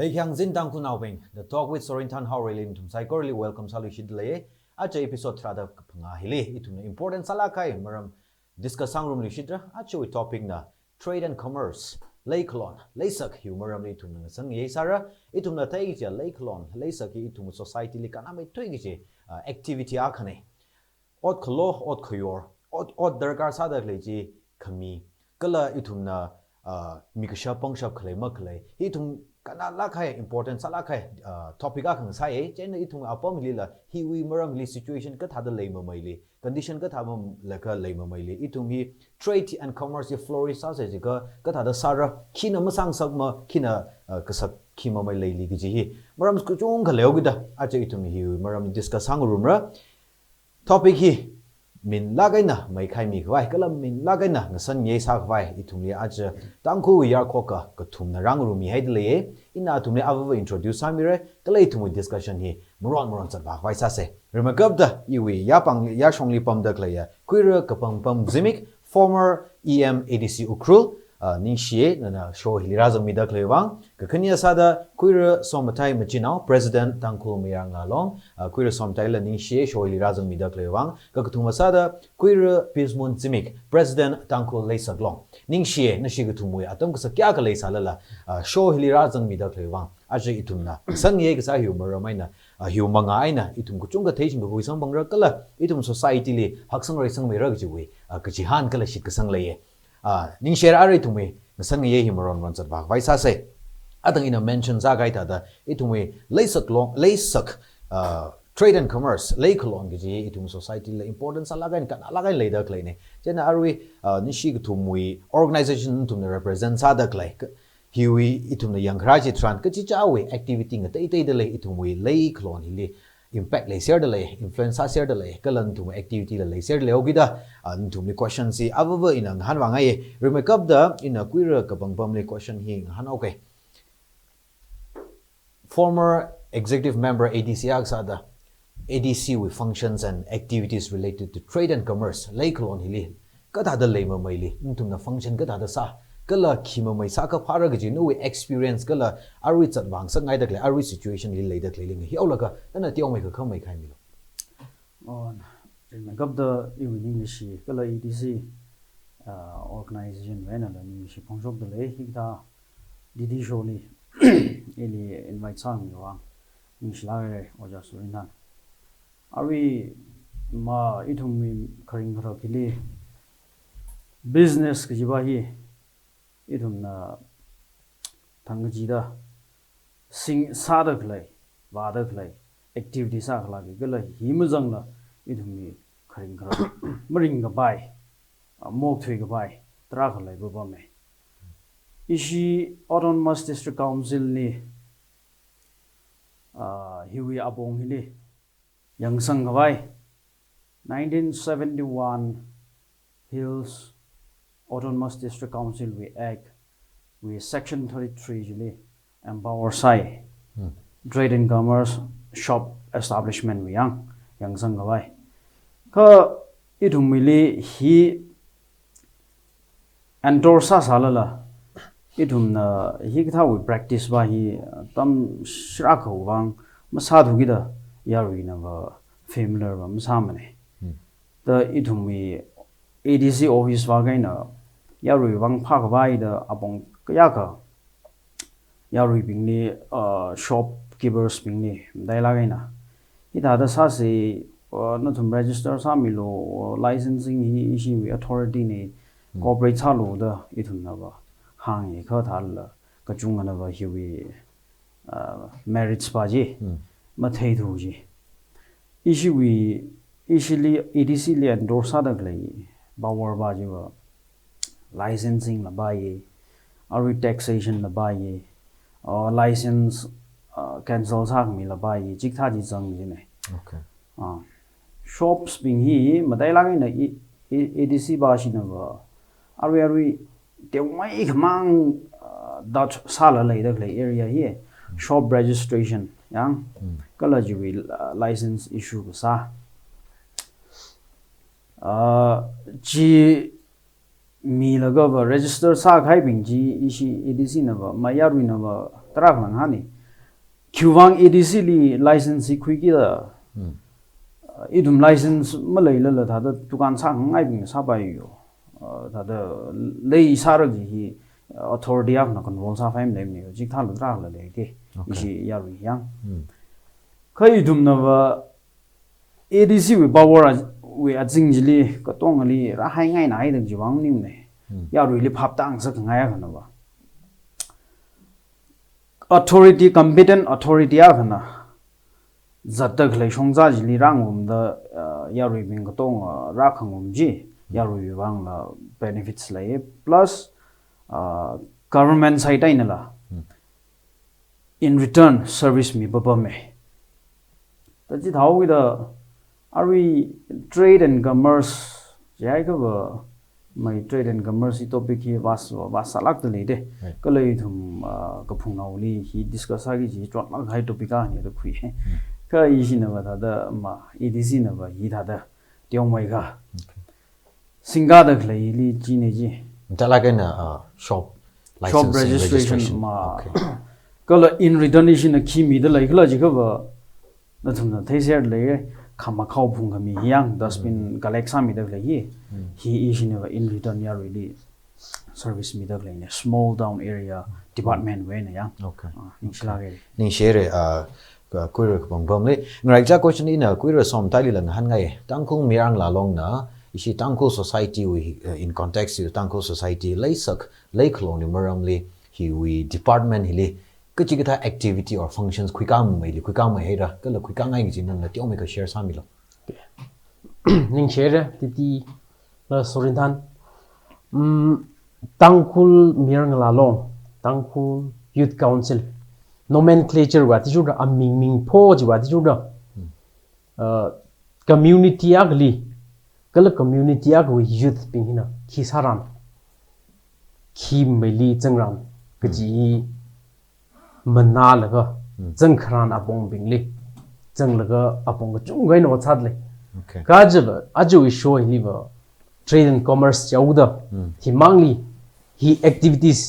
Leikyang Zintang Kunawing, the talk with Sorinthan Haorei Lim Psychorally welcome Salushid Lay, Acha episode Trada Pangahili, it important Salakai, Maram discussang room Lishidra, Acha topic na trade and commerce, Lakelon, Laysak, humoram litum Sang Yesara, itum na Taija, Lakelon, Laysaki itum society likaname twiggy activity akane. Ot klo, ot koyor, ot dergar sada leji, kami, Kala itum na Mikasha Pongshap Clay Maklay, itum. Kana lakai important salakai topic akang sai chen itung apom lila hiwi maram li situation ka thada leima maili condition ka thama laka leima maili itung hi trade and commerce flourish sa se ka thada sara khina masang sakma khina kasak khima mai leili gi ji maram ku chung ka leogida acha itung hi maram discuss sang room ra topic hi min lagai na mai khai mi khwai kalam min lagai na ngasan ye sa khwai itung li acha tangku yar khoka ka thum na rang rumi haidle ina tumne ava introduce samire kalai tumu discussion hi moron chat ba khwai sa se remakab da iwi ya pang ya shongli pam da klaya kuira KAPANGPAM ZIMIK former EM ADC UKHRUL Ningxie na show hirazang mida klewang kakanya sada kuira SOMATAI MACHINAO president tangkul miyanga long kuira SOMATAI la Ningxie show hirazang mida klewang kakatuma sada kuira PEACEMOON ZIMIK president tangkul leisak long Ningxie na shigatumu atam kasa kya ka leisa lala show hirazang mida klewang aje itumna sangye ka sa humor maina humanga aina itum kuchunga theising ko isang bangra kala itum society li haksang raisang mera gjiwi kajihan kala shit kasang leye ning share are itumi ngasang ye himoron ron chat ba vaisa se atang ina mention za gai ta da itumi laysak trade and commerce Lakelon gi itum society la importance alagan kan alagan leida kleine jena arwi nishi gtumui organization tum represent sa da klai hiwi itum yang raji tran ka chi chawi activity nga tai tai de le itumui Lakelon hi impact le share de le influence share de le kalan tum activity le share le ogida tum ni question si avava in han wanga ye remakeup da in a queer KAPANGPAM le question hi han okay former executive member ADC agsada ADC with functions and activities related to trade and commerce Lakelon hi ka da le ma mai le tum na function ka da sa kala khima mai sa ka phara ga ji no experience kala arwi chat wang sang ngai da kle arwi situation li leida kle ling hi aulaka na tiong mai ka kham mai khai mi lo on in gab the English kala EDC organization when ala ni shi phongjok de le hi da didi sholi ili invite sang mi wa ni shla re oja Sorinthan arwi ma ithum mi kharing khara kili business ki jiba hi idumna thangjida sing sadak lai wadak lai activity sa khala gi gala himjang la idumi kharing khara maring ga bai mok thui ga bai tra khalai ba me ishi autonomous district council ni hiwi abong hili yangsang ga bai 1971 Hills Autonomous District Council we act with section 33 juli empower sai trade and commerce shop establishment we yang sang gawai ka idumili hi endorse salala idumna hi tha we practice ba hi tam shra ko wang masadu gida yarwi na ba familiar ba masamane the idumi ADC office wa gaina yarui wang phak bai da abong kya ka yarui bingni shopkeepers bingni daila gaina ida da sa se na thum register sa milo licensing hi ishi authority ni corporate sa lo da ithum na ba hang e kha thal ka chung na ba hiwi merits ba ji ma thei thu ji ishi wi ishili ADC le endorse sa da glai power ba ji ba licensing la buy or taxation la buy or license cancel sa mi la buy jik tha ji jang ji ne okay shops being hi madai la na ADC ba shi na ba ari te mai khmang dot sala lai da klai area hi shop registration yang kala ji license issue sa ji mi laga ba register sa khai bingji isi EDC na ba mayaru na ba trak lang hani Qwang EDC li license khui ki da idum license malai la la thada dukan sa ngai bing sa ba yo thada lei sar gi hi authority ak na control sa faim nem ni jik thal tra la le ke isi yaru yang khai dum na ba EDC we power we a jingjili ka tong ali ra hai ngai nai dang jiwang nim ne yaru li phap tang sa ngai ka na ba authority competent authority a khana zatak lai songza jili rangum da yaru bing ka tong ra khangum ji yaru wang la benefits lai plus government side ai na la in return service mi baba me ta ji thau wi da are we trade and commerce jai ka ba mai trade and commerce topic hi was salak de de ka lei thum ka phungnaw li hi discuss agi ji chot ma gai topic a ni da khui ka yi sin ba da ma EDC na ba hi da tiong mai ga singa da lei li ji ne ji ta la ke na shop registration ma ka la in return is na ki mi da lai kla ji ka ba na thum na thai share le khama khau phung khami yang dustbin galaxa mi da lai he is in return ya really service mi da lai small down area department we na ya okay inshallah ning share kuir bang bang le ngai ja question ina kuir som tai lan han ngai tangkung mirang la long na isi tangko society we in context tangko society laisak laiklo ni maramli hi we department hili kachigita activity or functions kwikam mai hera kala kwikang ngai gi nan la tiong me ka share samilo ning share titi la Sorinthan tangkul mirang la long tangkul youth council nomenclature wa tiju da ming pho ji wa tiju da community agli kala community ag we youth ping hina khisaram khi meli changram kaji manna laga jang khran apong bingli jang laga apong chung gai no chat le okay ka jaba aju show hi ba trade and commerce chauda hi mangli hi activities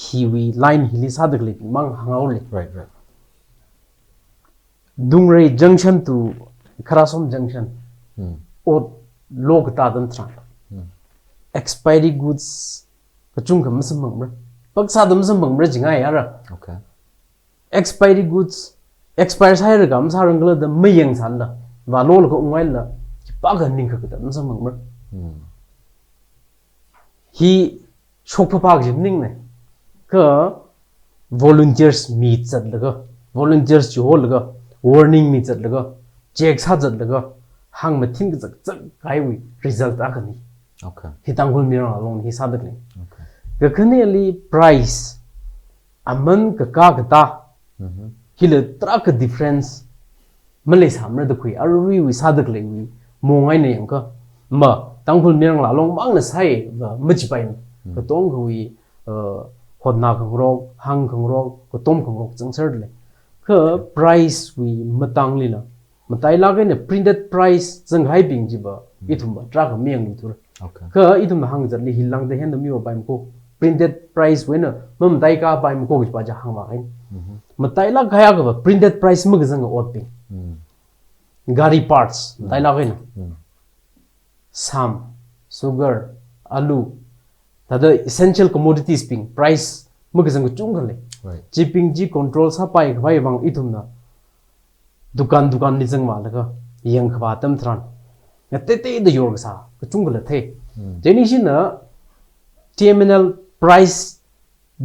hi we line hi li sadak le mang hangaule right Dungray junction to Karasom junction or log ta dan tran expiry goods kachung kam samang bra paksa dam samang bra jinga yara okay expiry goods expire sai gam sarang la da mayang san la wa lol ko ngai la pa ga ning ka dam samang bra hi shop pa ga ning ne ka volunteers meet chat laga volunteers jo laga warning meet chat laga check sa chat laga hang ma thin ga chak kai wi result a khani okay hi tangul mi ra long hi sa dak ni okay ga khane li price aman ka ka ta hile tra ka difference malai samra da khui arwi wi sa dak le wi mo ngai ne yang ka ma tangul mi ra long mang na sai ba ma chi pai ka tong wi hodna khang ro hang khang ro ko tom khang ro chang sar le ka price wi matang li na matai la ga ne printed price jang hai bing ji ba ithum ba tra ka miang ni tur okay ka ithum hang jar li hilang de hen mi ba pai ko printed price we na mam dai ka pai ko gi pa ja hang ba hai matai la ga ya ga printed price ma ga jang ot ping gari parts dai la ga na sam sugar alu tada essential commodities ping price ma ga jang chung ga le right chipping ji control sa pai ga bai bang ithum na dukan ni jang ma la ga yang khwa tam thran na te de yor sa ka chung ga la the jeni shin na TMNL price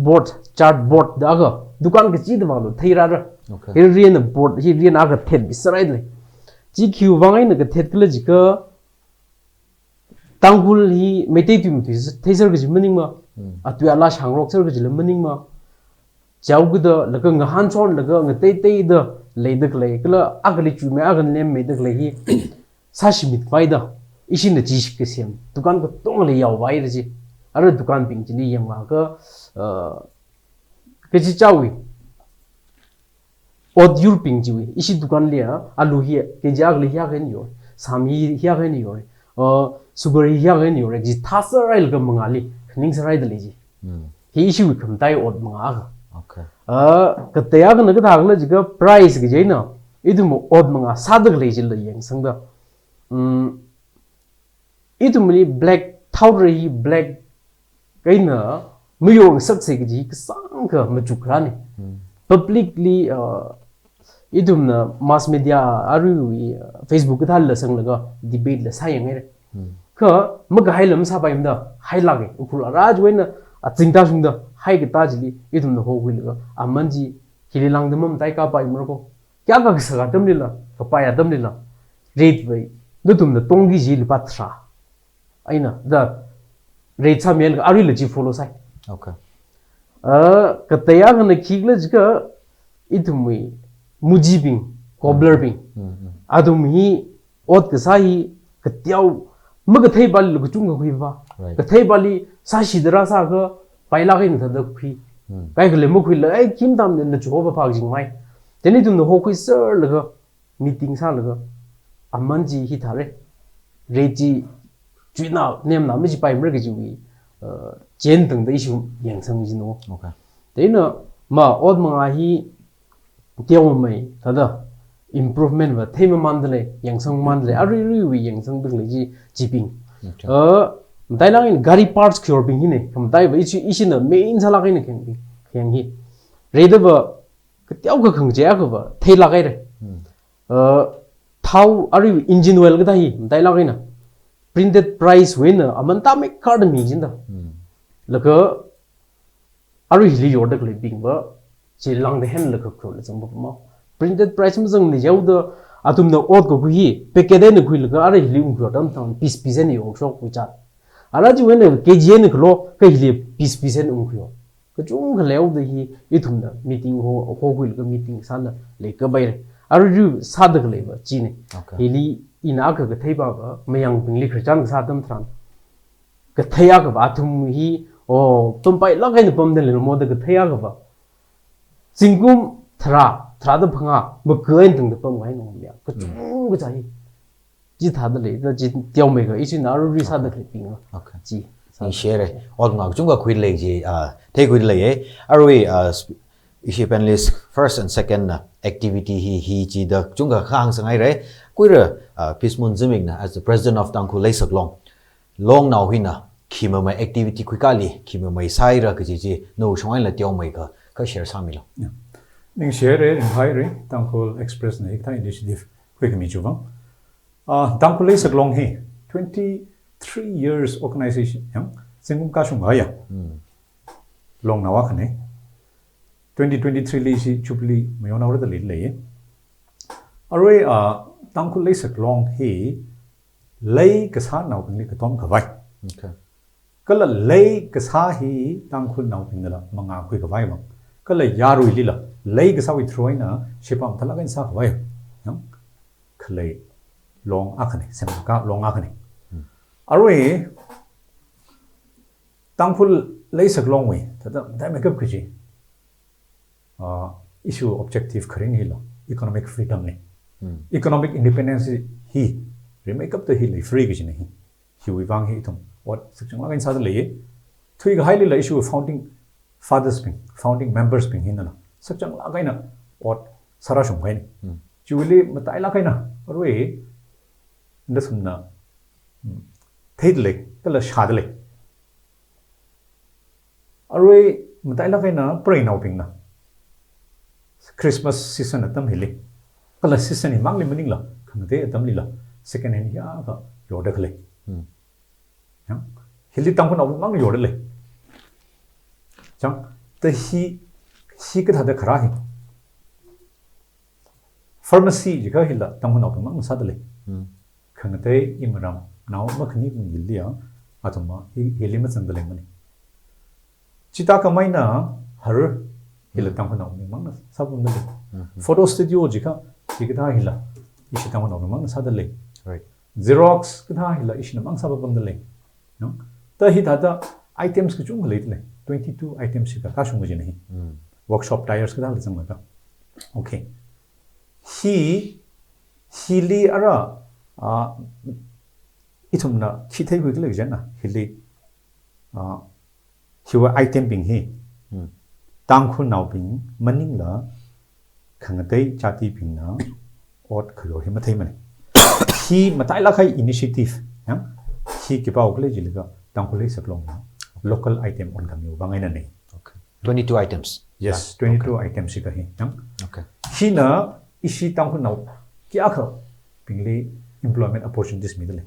board chart board da ga dukan ga chi da ma lo thei ra okay hi rian board hi rian a ga thet bi sarai de ji q wangai na ga thet kla ji ka tangul hi metei tu mi thei sar ga ji maning ma atu ala sang rok sar ga ji la maning ma jaw ga da la ga nga han chon la ga nga te da le dak le kla agli chu me agan nem me dak le hi sa shi mit pai da isin da ji ke sem dukan ko tong le yaw bai ra ji ara dukan ping ji ni yang ma ka ke ji chawi od yur ping ji isi dukan le alu hi ke ja agli hi ga ni yo sam hi ga ni yo sugar hi ya ngai ni ore ji thasa rai ga mangali khning sarai da leji hi issue kham tai od manga Okay. ka taya ga na ga thang la ji ga price gi jai na idu mo od manga sadag leji la yang sang da idu mli black powdery black cái nữa mới dùng sắc sẽ cái gì cái sáng cơ mà chụp ra này publicly ít đùm là mass media rồi Facebook cái thằng là sang là cái debate là sai ngay đấy cơ mà cái hay lắm sao vậy đó hay là cái ukul ra rồi nè chính ta xuống đó hay cái ta chỉ ít đùm là hồ quỳ nữa mình chỉ khi lang đùm mà tay cá bay mà cô क्या का सगा tâm đi là cái bay tâm đi là rate vậy nó đùm là tung cái gì là bắt sa ai nè đó rate sao miền cái ari là chỉ follow sai Okay. cái taya cái này khi là cái ít mui mujibing cobbler bing adum hi ot cái sai cái tiêu mà cái thay bali cái chung cái huy va cái thay bali sa sidra sa cái pai la cái này thật huy cái cái lemo huy là ai kim tam nên là chỗ ba phag jing mai thế nên tụi nó hồ huy sir là cái meeting sa là cái amman ji hi thare reji chuyện nào nem nào mới chỉ pai mấy cái gì chiến等的一种养生之路。Okay. thế nữa mà od mà hi tiêu mày thật đó improvement và thêm một này养生mandle ari ri养生được lấy gì疾病tại là cái gari parts cure bệnh này không tại vậy chứ ít nữa main sao là cái này khen hi rồi đó cái tiêu cái khung chế cái vợ thay là cái này thau ari engine oil cái này tại là cái này printed price winner aman ta make card mi jinda là cái ari li order cái bình vợ chỉ lang de hen là cái là trong bộ mà printed price mà dừng này giàu đó atum nó ốt của cái packet này cái là cái ari li cái đó thằng piece này ông số cái chặt ala chỉ winner cái gì này cái lo cái li piece này ông cái chung cái leo đấy ít thùng đó meeting ho cái là meeting san là lấy cái bài này ari sát được lấy vợ chi này li ina ka thei ba ba mayang pingli khrechan sa tam thran ka theya ka ba thum hi o tum pai la kai pom den le mo da ka theya ka ba singkum thra da phanga ma kain tung da pom ngai no ya ka chung ka chai ji tha da le da ji tiao me ka ichi na ru sa da ke ping Okay. ji Ni share all ngak chung ka khui le ji thei khui le e aroi ishi panelist first and second activity hi ji da chung ka khang sangai re kuira PEACEMOON ZIMIK na as the president of Tangku Leisak long now hina khima mai activity khuikali khima mai sai ra ke ji no shongai la tiao mai ka share samilo ning share hai re Tangku express na ekta initiative quick mi chuwang Tangku Leisak he 23 years organization yang singum ka shung ya long na wa khane 2023 li si chupli mayona ora da le aroi Tangku Leisak he lay cái sa nào cũng đi cái tóm cả vai, cái là lay cái sa hi Tangku nào cũng là mang ngà khui cả vai mà, cái là ya rồi đi là lay cái sa bị trôi na, xếp bằng thằng cái sa cả vai, nhá, cái lay long ác này, xem cả long ác này, rồi Tangku Leisak vậy, thật ra tại mấy cái gì, issue objective khởi nghĩa là economic freedom này. Economic independence hi remake up the hill free cái gì này hi vang hi thong what section là cái sao đấy thui cái highly là issue of founding fathers being founding members being hin là section là cái nào what sara shung cái này chuli mà tại là cái nào rồi nó sum na thấy lệ cái là shad lệ rồi mà tại là cái nào pray nào being na Christmas season là tâm hill kalau season ni mang le mening la khang te tam li la second hand ya ka yo da khle ya hili tang ko na mang yo da le chang te hi ka thada khara hi pharmacy ji ka hila tang ko na mang sa da le khang te imram naw ma khni mun gil dia atuma hili ma chang da le mani chita ka mai na har hila tang ko na mang sa bun da le photo studio ji ka cái thứ hai là ishi tang nó mang sa dal right Xerox cái thứ hai là ishi mang sa bam dal no ta hi ta items cái chung le 22 items ka shung ji nahi workshop tires cái đó là chung ka okay hi li ara itum na khi thấy cái lời na hili hiwa item ping hi tang khu nào ping maning la khang tei chati ping na ot khlo hi ma thei mane hi matai la khai initiative ya hi ki pau kle jilga tang khu le saklong local item on kam yu bangai na nei. Okay. 22 items. Yes, 22 items si ka hi. Okay. Hi na isi tang khu nào kia kho pingli employment opportunities mi dele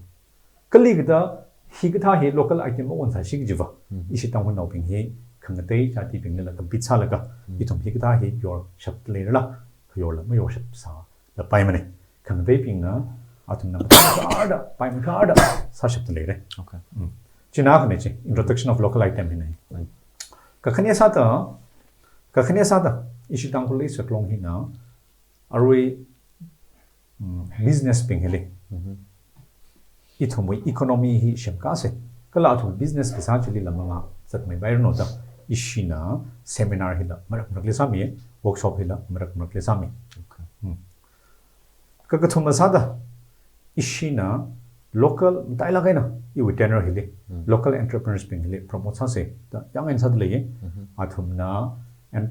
kali gita hi gita hi local item on sa sig jiwa isi tang nào ping hi khang tei chati ping la compete sa la ka itum hi gita hi your shop le la your la your shop sa la pai mane khang tei ping na atum na da pai ma ka da sa shop le re. Okay. China khane chi introduction of local item hi nai ka khane sa ta isi tang le sa klong hi na arui business ping hele ithomoi economy hi shemka se kala thu business ke sa chili lamanga sat mai bayar no da ishina seminar hila marak marak le sami workshop hila marak marak le sami ka thuma sa da ishina local daila gaina you tenor hile local entrepreneurs ping hele promote sa se da yang en sa le athumna and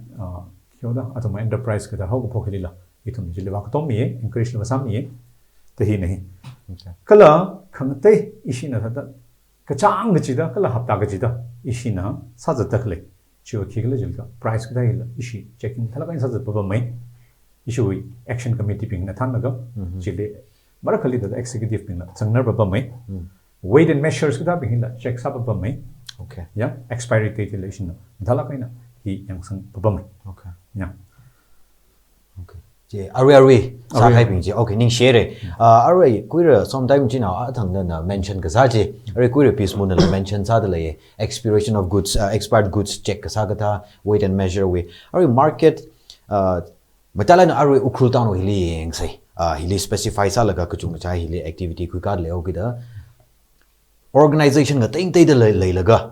kyoda athuma enterprise ka da ho ko phokila itum jile wa to mi encourage na sam mi te hi nahi kala khangte isina da ka chang de chida kala hapta ga chida isina sa za takle chiwa khigla jilka price ka da isi checking thala kan sa za ba mai isu action committee ping na than ga jile mara khali da executive ping na changnar ba mai weight and measures ka da bi hinda check sa ba mai. Okay, ya expiry date relation thala kaina hi yang sang ba mai. Okay, ya okay je arwe sa hai ping je. Okay, ning share arwe kuira sometime jina athang na mention ka sa je arwe kuira PEACEMOON na mention sa de le expiration of goods expired goods check ka sa ga ta weight and measure we arwe market batala na arwe UKHRUL town hili yeng sai hili specify sa laga ka chung cha hili activity ku ka le o da organization ga teng de le laga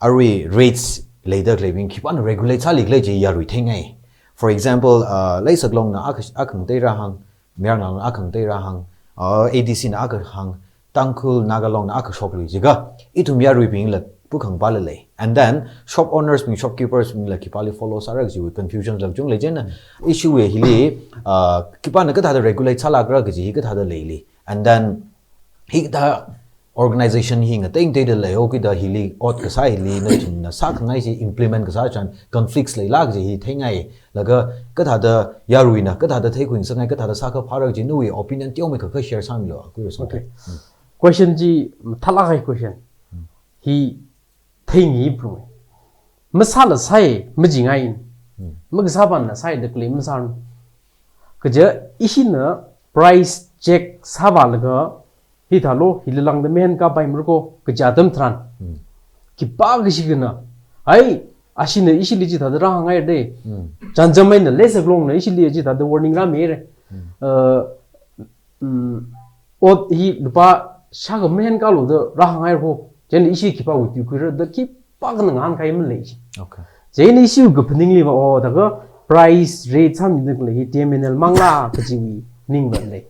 arwe rates later living keep on regulate sa le je ya ri thengai. For example, lai saklong na akhang tei ra hang merang na akhang tei ra hang ADC na akhang tangkhul nagalong na akh shop li jiga itum ya riping la pukhang pa le and then shop owners ping shopkeepers ping la kipali follow sarak ji with confusion lag jung le jen issue we hili kipana ka da regulate sala gra ji ka da le li and then hi da organization hi nga teng te de le o ki da hili ot ka sai hili na chun na sa khangai ji implement ka sa chan conflicts le lag ji hi thengai laga ka da da yaruina ka da thei khwing sangai ka da sa ka pharak ji nui opinion tyo me ka share sam lo ku so. Okay, question ji thala kai question hi thei ni bro masala sai majingai mag sa ban na sai de claim san ka je isina price check sa ba laga hi thalo hilang de men ka bai murko ka jadam tran ki pa gi signa ai asina isili ji thadra hangai de janjamai na lesa glong na isili ji thad warning ra mere ot hi lupa shaga men ka lo de ra hangai ho jen isi ki pa wi ku ra de ki pa ga ngan kai men le ji. Okay, jen isi gu pning li ba o da ga price rate sam ni de hi TMNL mangla ka ji wi ning ba le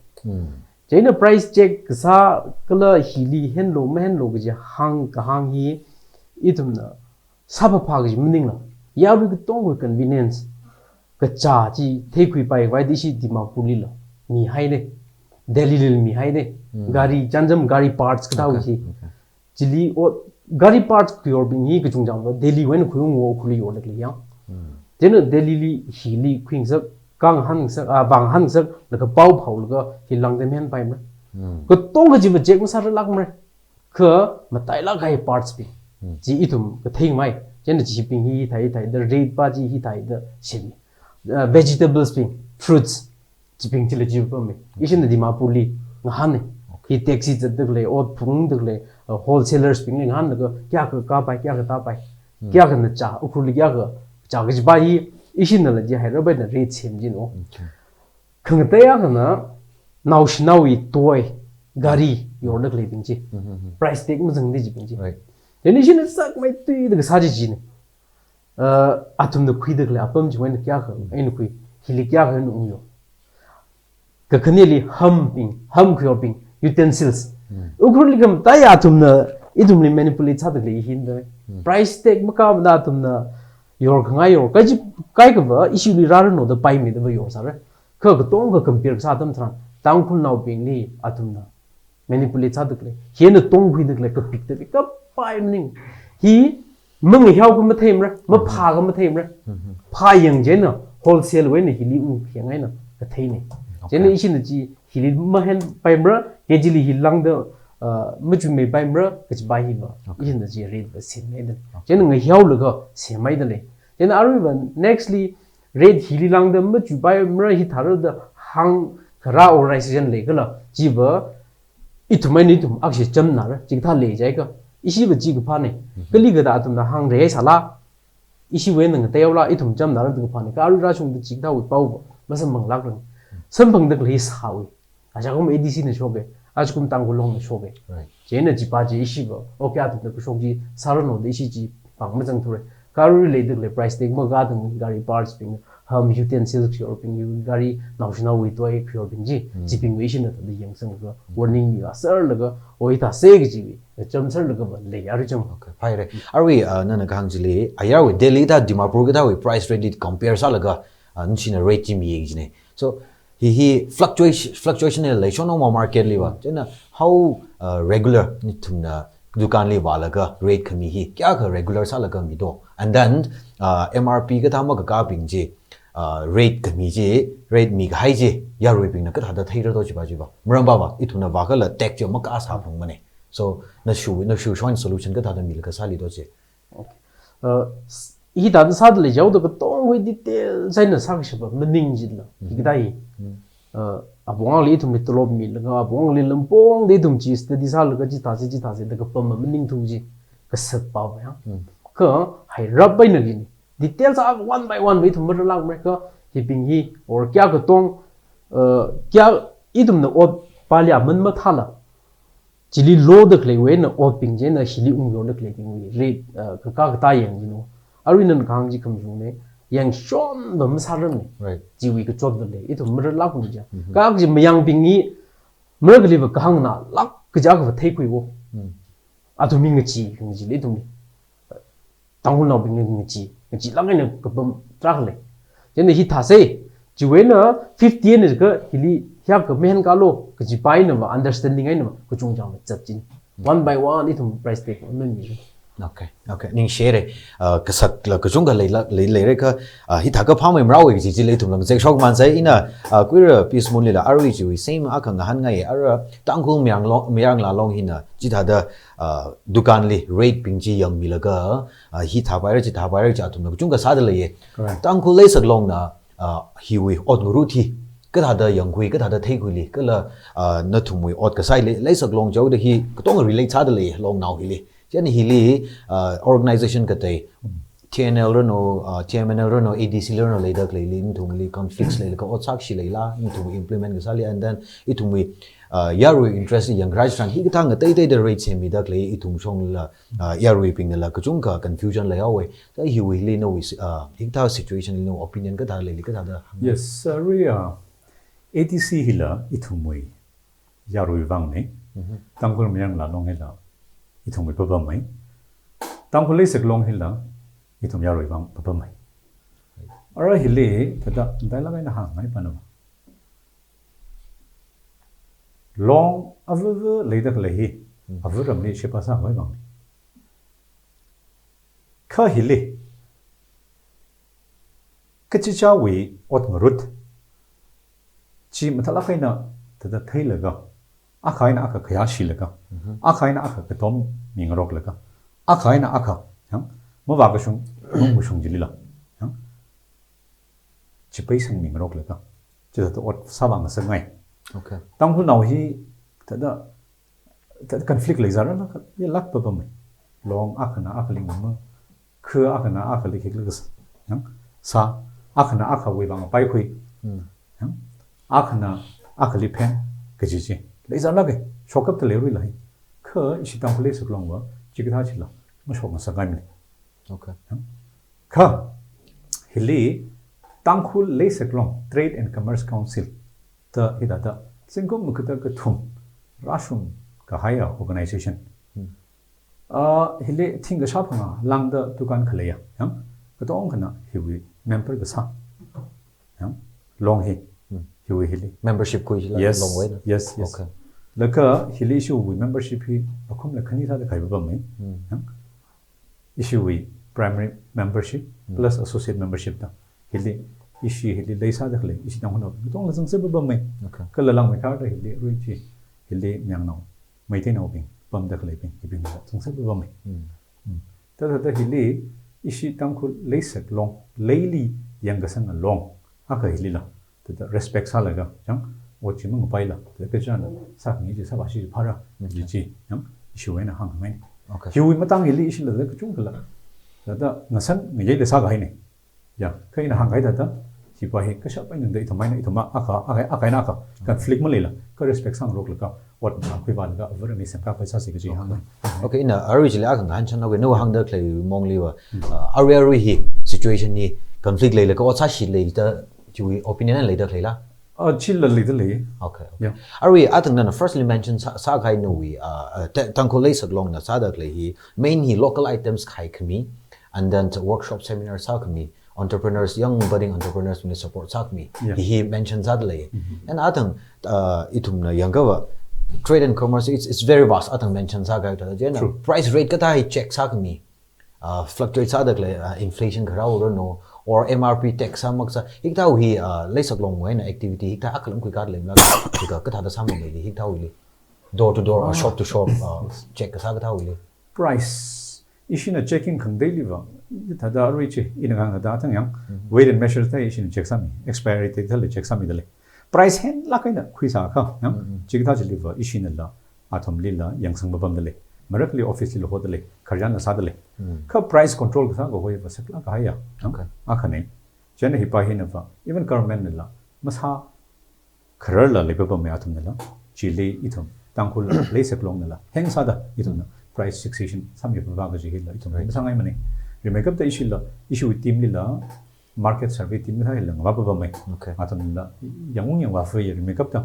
jen price check sa kala hili hen lo men lo ga ji hang ka hang hi itum na saba pa gi mning la ya wi tong wi convenience ka cha ji thei khui pai wai di si dima puli la mi hai de delhi lil mi hai de gari janjam gari parts ka daw ji jili o gari parts pure bing hi ka chung jam delhi wen khu ngo khuli yo le ya jen delhi li hili khwing sak kang han sak bang han sak la ka pau phau la ka hilang de men pai ma ko tong ga ji ba jek ma sa lak ma ka ma tai la gai parts bi ji itum ka thing mai jen ji ping hi thai the rate ba ji hi thai the sim vegetables ping fruits ji ping chile ji ba me isin di ma puli ngahan ne hi taxi jat de le ot phung de le wholesalers ping ngahan ga kya ka pai kya ka ta pai kya ka na cha UKHRUL kya ka cha ga ji ba hi isin na la ji hai ra ba na rate sim ji no khang ta ya na now shinawi toy gari yor de le ping ji price tag ma jang de ji ping ji Jadi sini sak mai tu itu sahaja jini. Atum tu kui dekla apam jual nak kya kau, ini kui hilik kya kau nu yo. Kekini li ham ping, ham kau ping utensils. UKHRUL gam ta ya tumna idumli manipulate sa dagli hin da price tag makam da tumna yor khangai yor kai ka ba issue li rar no da pai mi da ba yor sa re ka ka tong ka compare sa tam thran tang khun naw ping ni atumna manipulate sa dagli hin na tong hui dagli ka pik da ka pai ning hi mung hiao ka ma them ra ma pha ka ma them ra pha yang je na wholesale we ni hi li u khiangai na ka thei ni je ni isin na ji hi li ma hen pai mra he ji li hi lang da much me pai mra ka ji bai hi ba isin na ji read ba sin me da je na ngai hiao le ga se mai da le je na aru ba nextly read hi li lang da much bai mra hi thar da hang khara organization le ga la ji ba itumai ni tum akse cham na ra ji tha le jai ka isi ba ji ga pha ne kali ga da tum da hang re sala isi we nang te la itum cham na ra ga pha ne ka aru ra chung da ji da wi pau ba ma sam mang lak rang sam bang da le sawi a ja kom ADC ne shoge a kum tang ko long ne shoge je na ji pa ji isi ba o kya da ko shog ji sar no de isi ji pang ma jang thore ka ru le de le price tag ma ga dang gari parts ping ham utensils your ping you gari national wi toy pure ping ji ping wi shin da de yang sang ga warning ni ga sir la ga oi ta se gi ji cham sir la ga ba le ya ru cham okay fai re arwi na na gang ji le ayar wi delhi da dimapur ga da wi price rate compare sa la ga nchina rate ji mi ji ne so he fluctuation le shono mo market li ba jena how regular ni thumna dukan li wala ga rate khami hi kya ga regular sa la ga mi do and then MRP ga thama ga ping ji rate khami ji rate mi ga hai ji ya roi ping na ka da thai do ji ba mram ba ithuna ba ga la tech jo ma ka sa phang mane so na shu shwan solution ga da mi ga sa li do ji hi da sa de le jaw da tong wi detail sai na sa shi ba mening ji la gi dai abong li tum to lob mi la ga abong li lampong de tum chi study sa la ga ji ta se da ga pam mening thu ji ka sat pa ba ya ka hai rab bai na gi ni details are one by one wi thum ma lang me ka hi ping hi or kya ka tong kya idum na od parliament ma thala chili lo de kle we na od ping je na hili yo de kle ping wi re ka ta yang ji no arinan khang ji kham ju ne yang shon ba ma sa ram ni right ji wi ka chot le i thum ma la ku ja ka ji mayang ping ni ma ga li ba ka hang na lak ka ja ka thai ku wo a tu mi ngi chi ngi ji le tu ni tang hu na ping ngi chi la ngai na ka bam tra le je ne hi tha se ji we na 50 ne ka hili hya ka men ka lo ka ji pai na ba understanding ai na ku chung jang chat chin one by one i thum price tag men mi okay ning share ka sak la ka chung ga le re ka hi tha ka phang mai mraw gi ji le thum lang jek shok man sai ina queer PEACEMOON le la ari ji same a ka han ngai ara tang khung myang la long hina ji tha da dukan li rate ping ji yang mi la ga hi tha bai ji tha bai ja thum la chung ga sa de le ye tang khu le sak long na hi wi ot ngru thi ka tha da yang hui ka tha da thei hui li ka la na thum wi ot ka sai le sak long jo de hi ka tong relate sa de le long now hi li chen hili organization ka tai TNL no TMNL no ADC no le da klei lin thum li conflicts le ka otsak shi le la ni thum implement ga sali and then itum wi yaru interest yang raj tran hi ka thang tai tai the rate semi da klei itum song la yaru ping la ka chung ka confusion le yawe sa hi wi li no hi ta situation no opinion ka da le li ka da yes sorry ADC hila itum wi yaru wang ne tangkul myang la long hela itum wi pa mai tangkul le sek long hela itum yaru wang pa mai ara hile tada dai la na hang mai pa no long avu le da le hi avu ram ni shepa sa mai bang kha hile kachi cha wi ot ngrut chi mathala kaina tada thai la ga a khaina aka khaya shi la ga a khaina aka ka tom ming rok la ga a khaina aka mo wa ka shung mo shung jili la chi pai sang ming rok la ga chi da ot sa bang sa ngai okay tang hu nau hi tada conflict le zara la ya lak pa mai long akana akling ma khö akana akali khik la sa akana aka wi bang pai khui akana akali pen ka ji ji le zara ge shokap te le ri lai khö isi tang hu le suk long wa chi ka chi la ma shok ma sa ga mi okay kha hili tang hu le suk long Trade and Commerce Council ta hidata singkom mukata ka thum rashum ka haya organization hele thing ga shop nga lang da dukan khaleya yang ka tong khana hiwi member ga sa yang long he hiwi hele membership ko is yes long way yes yes okay laka hili issue with membership hi akhum la khani tha da khai ba mai yang issue with primary membership plus associate membership da hili issue hili leisa da khle issue dang hono tong la sang se ba mai okay ka la lang mai ka da hili rui chi hili myang no mai te no bing pam da khle bing bing da sang se ba mai ta hili issue tang khu leisak long leili yang ga sang long ha ka hili la ta respect sa la ga chang wo chi mong pai la ta ka chan sa ni ji sa ba shi pha ra ji chi yang issue na hang mai okay hiwi matang hili issue la ka chung la da ngasan ngai da sa ga hai ne ya kai na hang gai da si pa he ka sha pai nang dei thomai na ithoma aka na ka conflict ma lela ka respect sang rok la ka what na khoi ban ga over mi sem ka paisa si ka ji hang okay ina originally aka ngan chan no hang da klei mong liwa area hi situation ni conflict leila ka ocha shi leila ji opinion leila khleila chill la le le okay yeah Ari atang na firstly mentioned sa khai no we tangko le sak long na sa da klei hi main hi local items khai khami and then workshop seminar sa khami entrepreneurs young budding entrepreneurs will support sa khami he mentioned that le and atang itum na younger trade and commerce it's very vast atang mention sa ga ta je na price rate ka ta hi check sa khami fluctuate sa da klei inflation khara ro no or MRP tax samak sa hikta hi leisak long way na activity hikta akalam kui card lemla ka tha da sam le hikta wi door to door or shop to shop check ka sa ka tha wi price ishina checking khang daily wa ta da reach in gang da tang yang weight and measure ta ishina check sami expiry date le check sami dele price hen la kaina khui sa kha yang chigta deliver ishina la athom lila yang sang babam dele marakli office li hodale kharjan na sadale ka price control ka go hoi ba sakla ka ya okay akhane chen hi pa hi na va even government la masa kharar la le ba me athum la chile ithum tangkul le seklong la heng sada ithum na price fixation samye ba ga ji la ithum ba sangai mane remake up the issue team li la market survey team la la ba ba me okay athum la yangung yang wa free remake up ta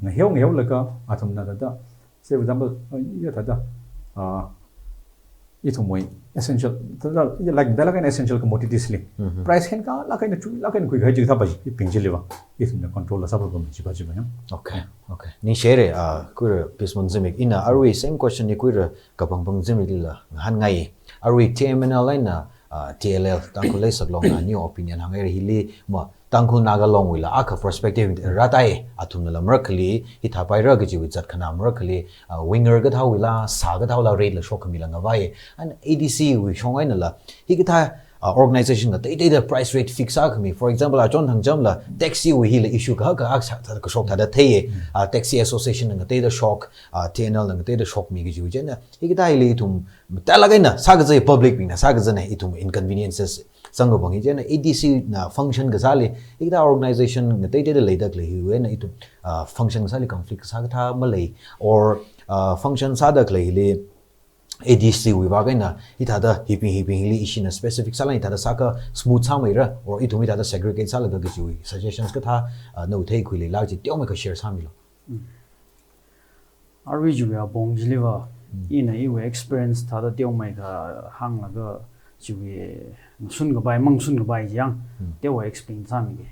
na heu la ka athum na da say for example ya ta da itu moi essential like dala kan essential commodities li price hen ka la kan kui gai ji tha ba ji ping ji lewa itu na control la sa ba ji ba okay okay ni share ku PEACEMOON ZIMIK ina arwi same question ni ku KAPANGPAM ZIMIK la han ngai arwi TMNL na TLL tangkul le sak long na new opinion hangai hili ma tangkul naga long wila aka perspective ratai athum la merkli hitha pai ra gi wizat khana merkli winger ga tha wila sa ga tha la rate la shok mi la ngawai and ADC wi shongai na la hi ga tha organization ga te the price rate fix a khami for example a chon thang jam la taxi wi hi la issue ga ka shok tha da thei taxi association nga te the shock TNL nga te the shock mi gi ju je na hi ga tha hi thum ta la ga na sa ga je public mi na sa ga je itum inconveniences sang bang hi je na ADC na function ga sali ikda organization nga te te le dak le hi we na itu function sali conflict sa tha ma le or function sa dak le le ADC wi ba ga na ita da hipping li ishi na specific sala ita da sa ka smooth sa mai ra or itu mi da segregate sala ga gi suggestions ka tha no thei khu le la ji tyo ma ka share sa mi lo arwi ju ya bong ji le wa ina I we experience tha da tyo mai ka hang la ga ju sun ga bai mang sun ga bai yang te wa explain sa mi ge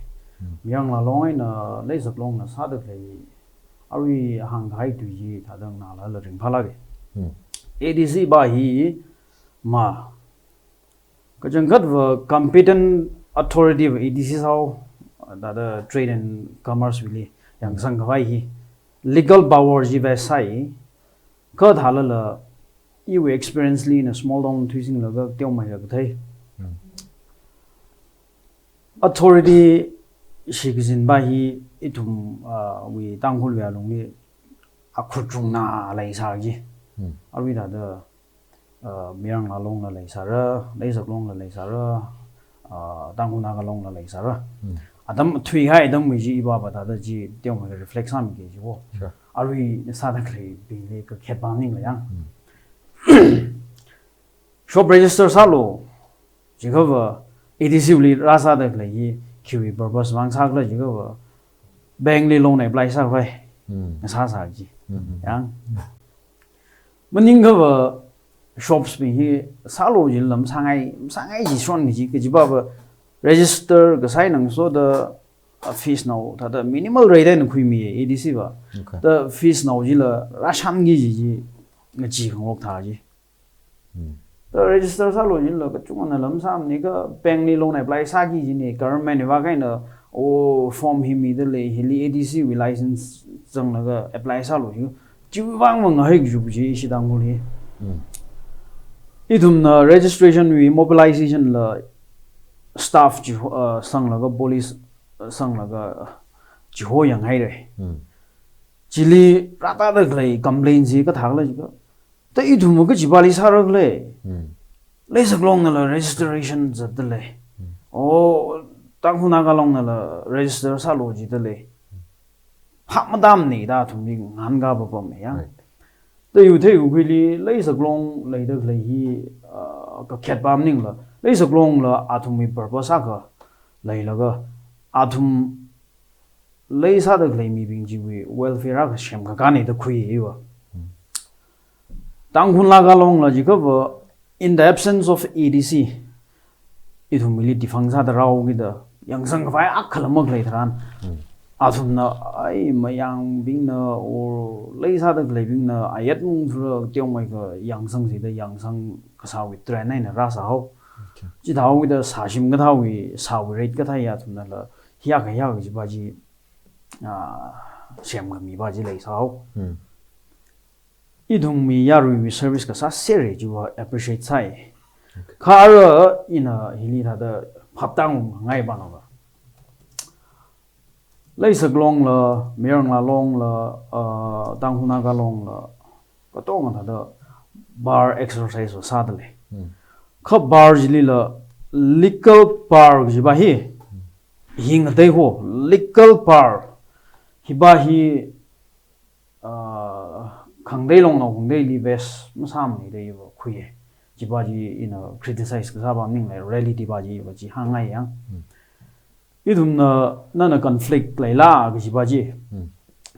yang la long na le sak long na sa de le ari hang hai tu ji tha dang na la ring phala ge ADC ba hi ma ka jang gat wa competent authority of ADC sao da trade and commerce really yang sang ga bai hi legal power ji ba sai ka thala la you experience li in a small down twisting la ga tyo mai ga thai authority shigizin ba hi itum we tanghul ya long ni akhrutung na lai sa ji arwi da mirang la long la lai sa ra lai sak long la lai sa ra tanghul na ga long la lai sa ra adam thui hai adam wi ji ba ba da ji tyo mai reflect sam ge ji wo arwi sa da kle bi le ka khet ba ning la yang shop register sa lo ji ga ADC li rasa da kle yi QE purpose mang sa kle ji ga bank li long nei apply sa vai sa sa ji yang maning ga shops bi hi salo jin lam sangai ji shon ji ke ji ba register ga sai nang so the fees now the minimal rate and khui mi ADC ba the fees now ji la rashan gi ji ji khong lok tha ji the register salo jin la ka chung na lam sam ni ga bank ni long nai apply sa gi ji ni government wa kai na o form hi mi de le hi ADC we license jang na ga apply salo ji ji wang wang hai gi ju ji si dang mo ni idum na registration we mobilization la staff ji sang la ga police sang la ga ji ho yang hai re chili rata da glai complain ji ka thak la ji ka ta idum ga ji bali sa ra le le sak long na la registration zat de le o tang hu na ga long na la register sa lo ji de le ha ma dam ni da thum ni ngan ga ba pa me ya the you take really lays a glong later lay he cat bombing la lays a glong la atom purpose aka lay laga atom lays other claim being jiwi welfare aka shem kani the kui ewa tang hun laga long la jikaba in the absence of ADC it humility fangsa the raw with the young sang vai akalamak later on atom na ai mayang bing na or leisa da glebing na ayat mung thro tiong mai ka yang sang si da yang sang ka sa wi tra nai na ra sa ho ji da wi da sa sim ga da wi sa wi rate ka tha ya thum na la hiya ka ya ji ba ji sem ga mi ba ji lei sa ho I dung mi ya wi service ka sa sere ji wa appreciate sai ka ra ina hili da da phap tang ngai ba na ba lấy sắc long là miếng là long là tang huna ga long là có to ngon thada bar exercise wa sa dale khap bar jili la legal bar ji ba hi hing dei ho legal bar hi ba hi khang dei long na hong dei li ves ma sam ni dei ba khuye ji ba ji ina criticize ka sa ba ning lai reality ba ji hangai yang idum na conflict laila gi baji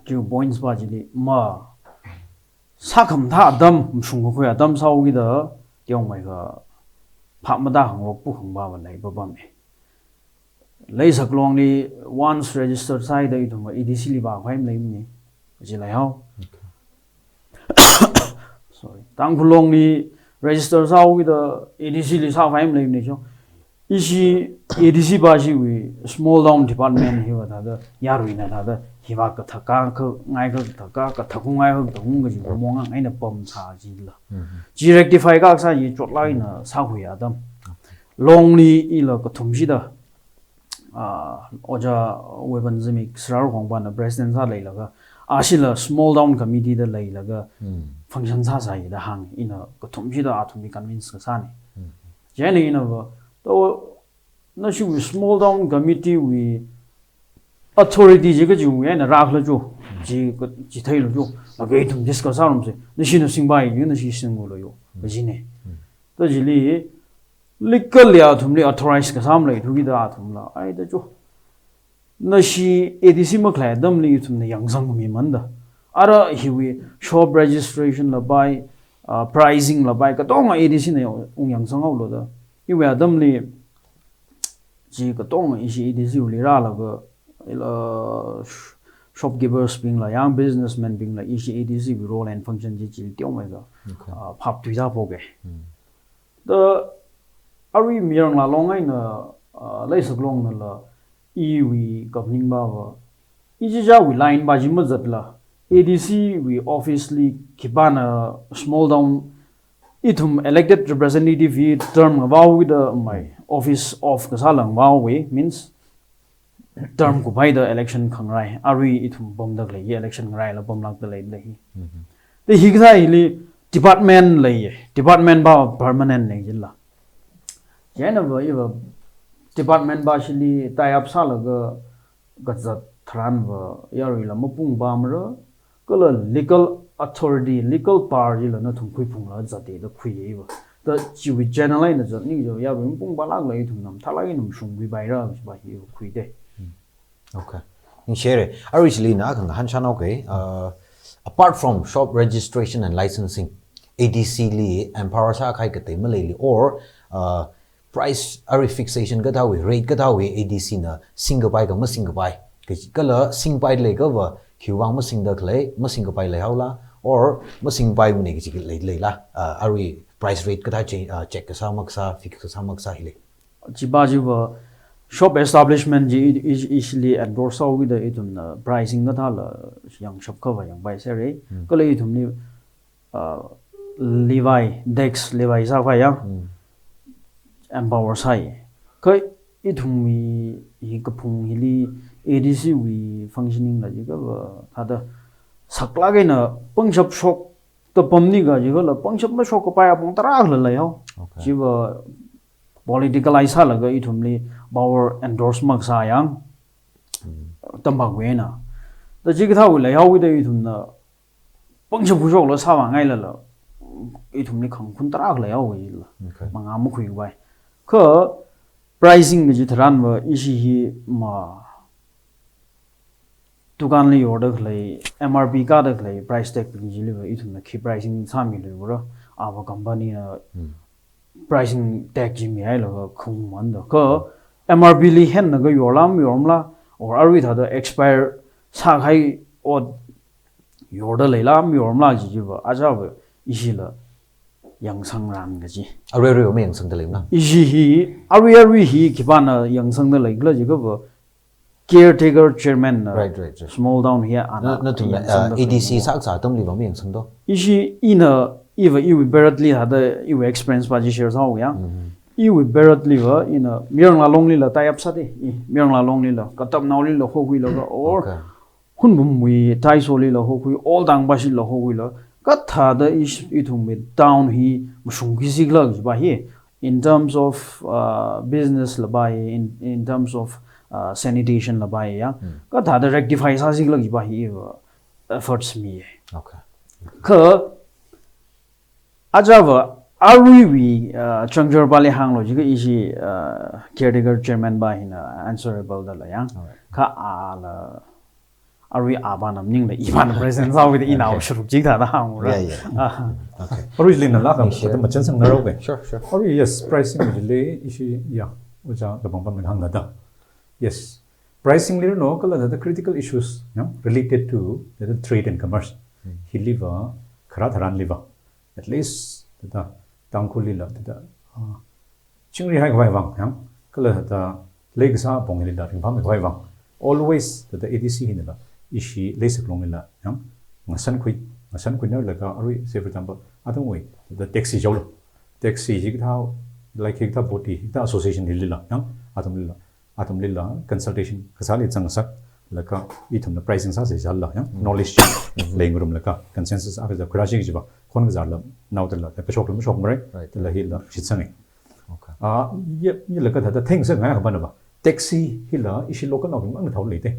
ju points baji li ma sakham tha adam sung ko ya dam sau gi da tiong mai ga pham da hang lo pu hang ba lai ba ba me lai sak long ni once registered side idum EDC li ba khaim lai ni ji lai hao sorry tang khulong ni register sau gi da EDC li sa khaim lai ni cho ishi ADC baji we small down department he wa da yaru ina da hi wa ka thaka ka ngai ka thaka ka thaku ngai ha thung ga ji mo nga ngai na pom sa ji la ji rectify ka sa yi chot lai na sa hu ya dam long li I la ka thum ji da oja weban ZIMIK srar khong ban president sa lai la ga ashila small down committee da lai la ga function sa yi da hang ina ka thum ji da athum convince ka sa ni jeni ina तो ना शुभ small down committee we authority जी का जो है ना राख लो जो जी थे लो जो लगे तुम जिसका सारम से नशी नसिंग बाई यू नशी सिंगो लो यो बजीने तो जिली legal या तुमने authorize का साम ले तुगी दा तुमला आई दा जो नशी ADC मखला दम ले तुमने यांगसंग में मंदा आरा हिवी shop registration ला बाई pricing ला बाई का तो ना ADC ने उन यांगसंग आउ लो दा इवे आदम ले जी का तोंग इसी EDC उली रा लगा shopkeepers being la young businessmen being la इसी EDC भी role and function जी चिल त्यों में का भाप तुझा पोगे तो अभी मिरंग ला लोंग आई ना ले सक लोंग ना ला इवी गवर्निंग बावा इजी जा वी लाइन बाजी मजत ला ADC we obviously kibana small down itum elected representative he term wow with my office of kasalang wow we means term ko bai the election khangrai ari itum bom dak le election rai la bom lak the le hi the higsa ili department le department ba permanent ne jilla jena ba iba department ba shili tie up sa la ga gazat thran ba yari la mapung ba mra kala legal authority legal power ji la na thum khui phung la jate da khui ye ba the ji we generalize na jat ni jo ya rum pung ba lak lai thum nam thalai num sung bi bai ra ba hi khui de okay in share originally na kan han chan okay apart from shop registration and licensing ADC li empower sa khai ka te malai li or price ari fixation ka dawi rate ka dawi ADC na single buy ka ma single buy ka la sing buy le ka wa hiwang ma sing da klai ma single buy le haula or ma sing buy mu ne ki le la ari price rate ka da check ka sa maksa fix ka sa maksa hile jiba jiba shop establishment ji easily endorse au with it pricing ga thala yang shop ka wa yang bai sare ko le thum ni Levi Dex Levi sa fa yang empower sai ko i thum mi hi ka phung hili ADC we functioning la ji ga tha da sakla ga na pangshop shop to pamni ga ji ga la pangshop na shop ko pa ya pung tara la la yo ji ba political isa la ga i thum ni power endorsement sa yang tambak we na da ji ga tha we la yaw we de i thum na pangshop bu shop la sa wa ngai la i thum ni khang khun tara la yaw we la manga mu khui bai ko pricing ji thran wa isi hi ma dukan li order khlai MRP ka da khlai price tag pin ji li ba i thum na khi pricing sa mi le bro aba company na pricing tag ji mi ai lo khung man da ko MRP li hen na ga yolam yomla or are we the expire sa khai or yorda leilam yomla ji ba aja ba isi la yang sang ran ga ji are re me yang sang da le na isi hi are hi ki ba na yang sang da le gla ji ga ba caretaker chairman right small down here na tu ADC sak sa tam li ba me yang sang do isi ina even you barely had you experience ba ji share sa ya you barely wa ina myang la long li la tai up sa de myang la long li la ka tam naw li la ho hui la or hun bum wi tai so li la ho hui all dang ba shi la ho hui la ka tha da is ithum me down hi musung ki sig la ba hi in terms of business la ba in terms of sanitation la ba ya ka tha da rectify sa sig la ba hi efforts mi okay ka ajava arwi changjar bale hang lo jiga isi caretaker chairman ba hina answerable da la yang ka ala arwi abanam ning la iban presence au with ina shuru jig da hang ra okay originally na la ka ta machan sang na ro be sure or yes pricing le isi ya uja da bang bang hang da yes pricing le no kala the critical issues related to the trade and commerce he liver khara tharan liver at least the tangkuli la the chingri hai gwai wang yang kala the legsa bongli la ring pham gwai wang always the ADC hin la ishi lesek long la yang ngasan kui na la ka ari say for example atong way the taxi jolo taxi ji thao like hikta boti hikta association hi la yang atom lila consultation kasali changsak laka ithum na pricing sa se jalla yang knowledge lengurum laka consensus aka ja khurashi jiba khon ga jarla nawdala ta peshok lu shok mare la hila chitsangi okay ye laka da things nga ga banaba taxi hila ishi local nawing ang thau leite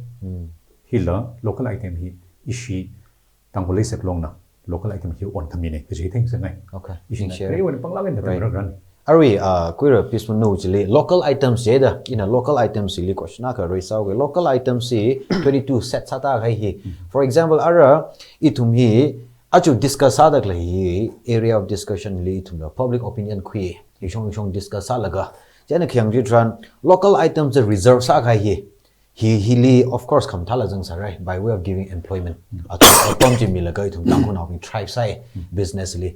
hila local item hi ishi tangole sek long na local item hi on thamine ke ji things ngai okay ishi share won pangla ben da ran Ari queer PEACEMOON no chile local items jeda in a local items li question ka raisa ge local items si 22 set sata gai hi for example ara itum hi achu discuss ada kle hi area of discussion li itum the public opinion khui ishong discuss alaga jena khyang ji tran local items reserve sa gai hi li of course kam thala jang sa right by way of giving employment apom ji mi la ga itum tang ko na tribe sai business li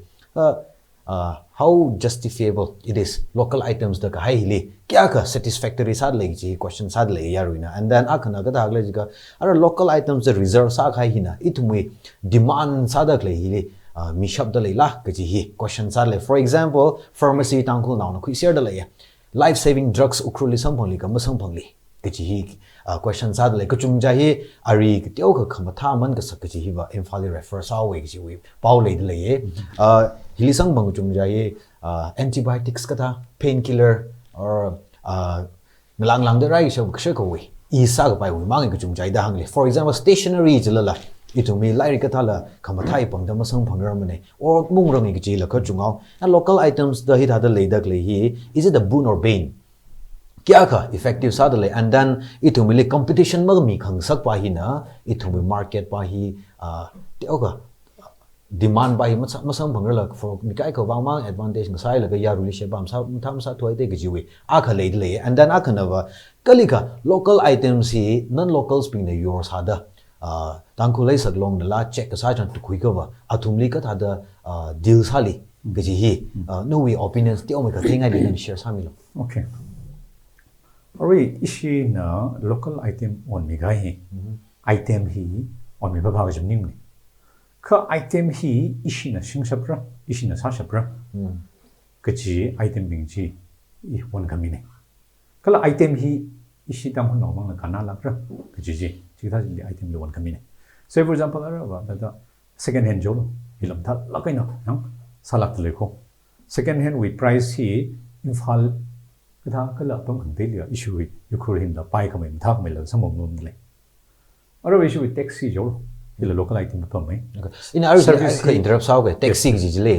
how justifiable it is local items da kai hili kya ka satisfactory sad legi ji question sad le yaruina and then akhana ga dagle ji ga ara local items reserve sa khai hina itumi demand sadak le hili mi shabda le la ka ji hi question sad le for example pharmacy tangkul naw na khu share da le life saving drugs ukruli samphangli ka masang phangli ka ji hi question sad le ka chung ja hi ari ka tyo ka khama tha man ka sak ji hi ba infali refer sa we ji wi paw le le ye hilisang bang chung ja hi antibiotics ka tha painkiller or lang de rai so ka ko we isa ga pai we mang ka chung ja da hang le for example stationery jilala itumi lai ka thala khama thai pang da masang phangar mane or mung rang ki ji la ka chungao and local items da hi da le dak le hi is it a boon or bane kya ka effective sadale and then itumi competition mag mi khang sak pa hi na itumi market pa hi teoga demand by masang bhangra for mikai ko wangmang advantage ngasai la ya ruli she bam sa tham sa thoi te giwi a khale le and then a khanava kalika local items hi non locals ping the yours hada tangkulai saglong la check ka sa chan tu khui ka wa athumli ka thada deal sali gaji hi no we opinions ti omika thingai le share samilo okay Ari ishi na local item on migai hi item hi on mi baba jam ning ka item hi ishi na sing sapra ishi na sa sapra kachi item bing chi I one kamine kala item hi ishi tam ho no mang kana la pra kachi ji chi tha ji item le one kamine say for example ara ba da second hand jolo ilam tha la kaina salak le ko second hand we price hi infal ka kala pam ang delia issue UKHRUL hin la pai kamai thak mai la samom nom le ara issue with taxi jolo ila local item pa mai in our service ka interrupt saw ke taxi ji le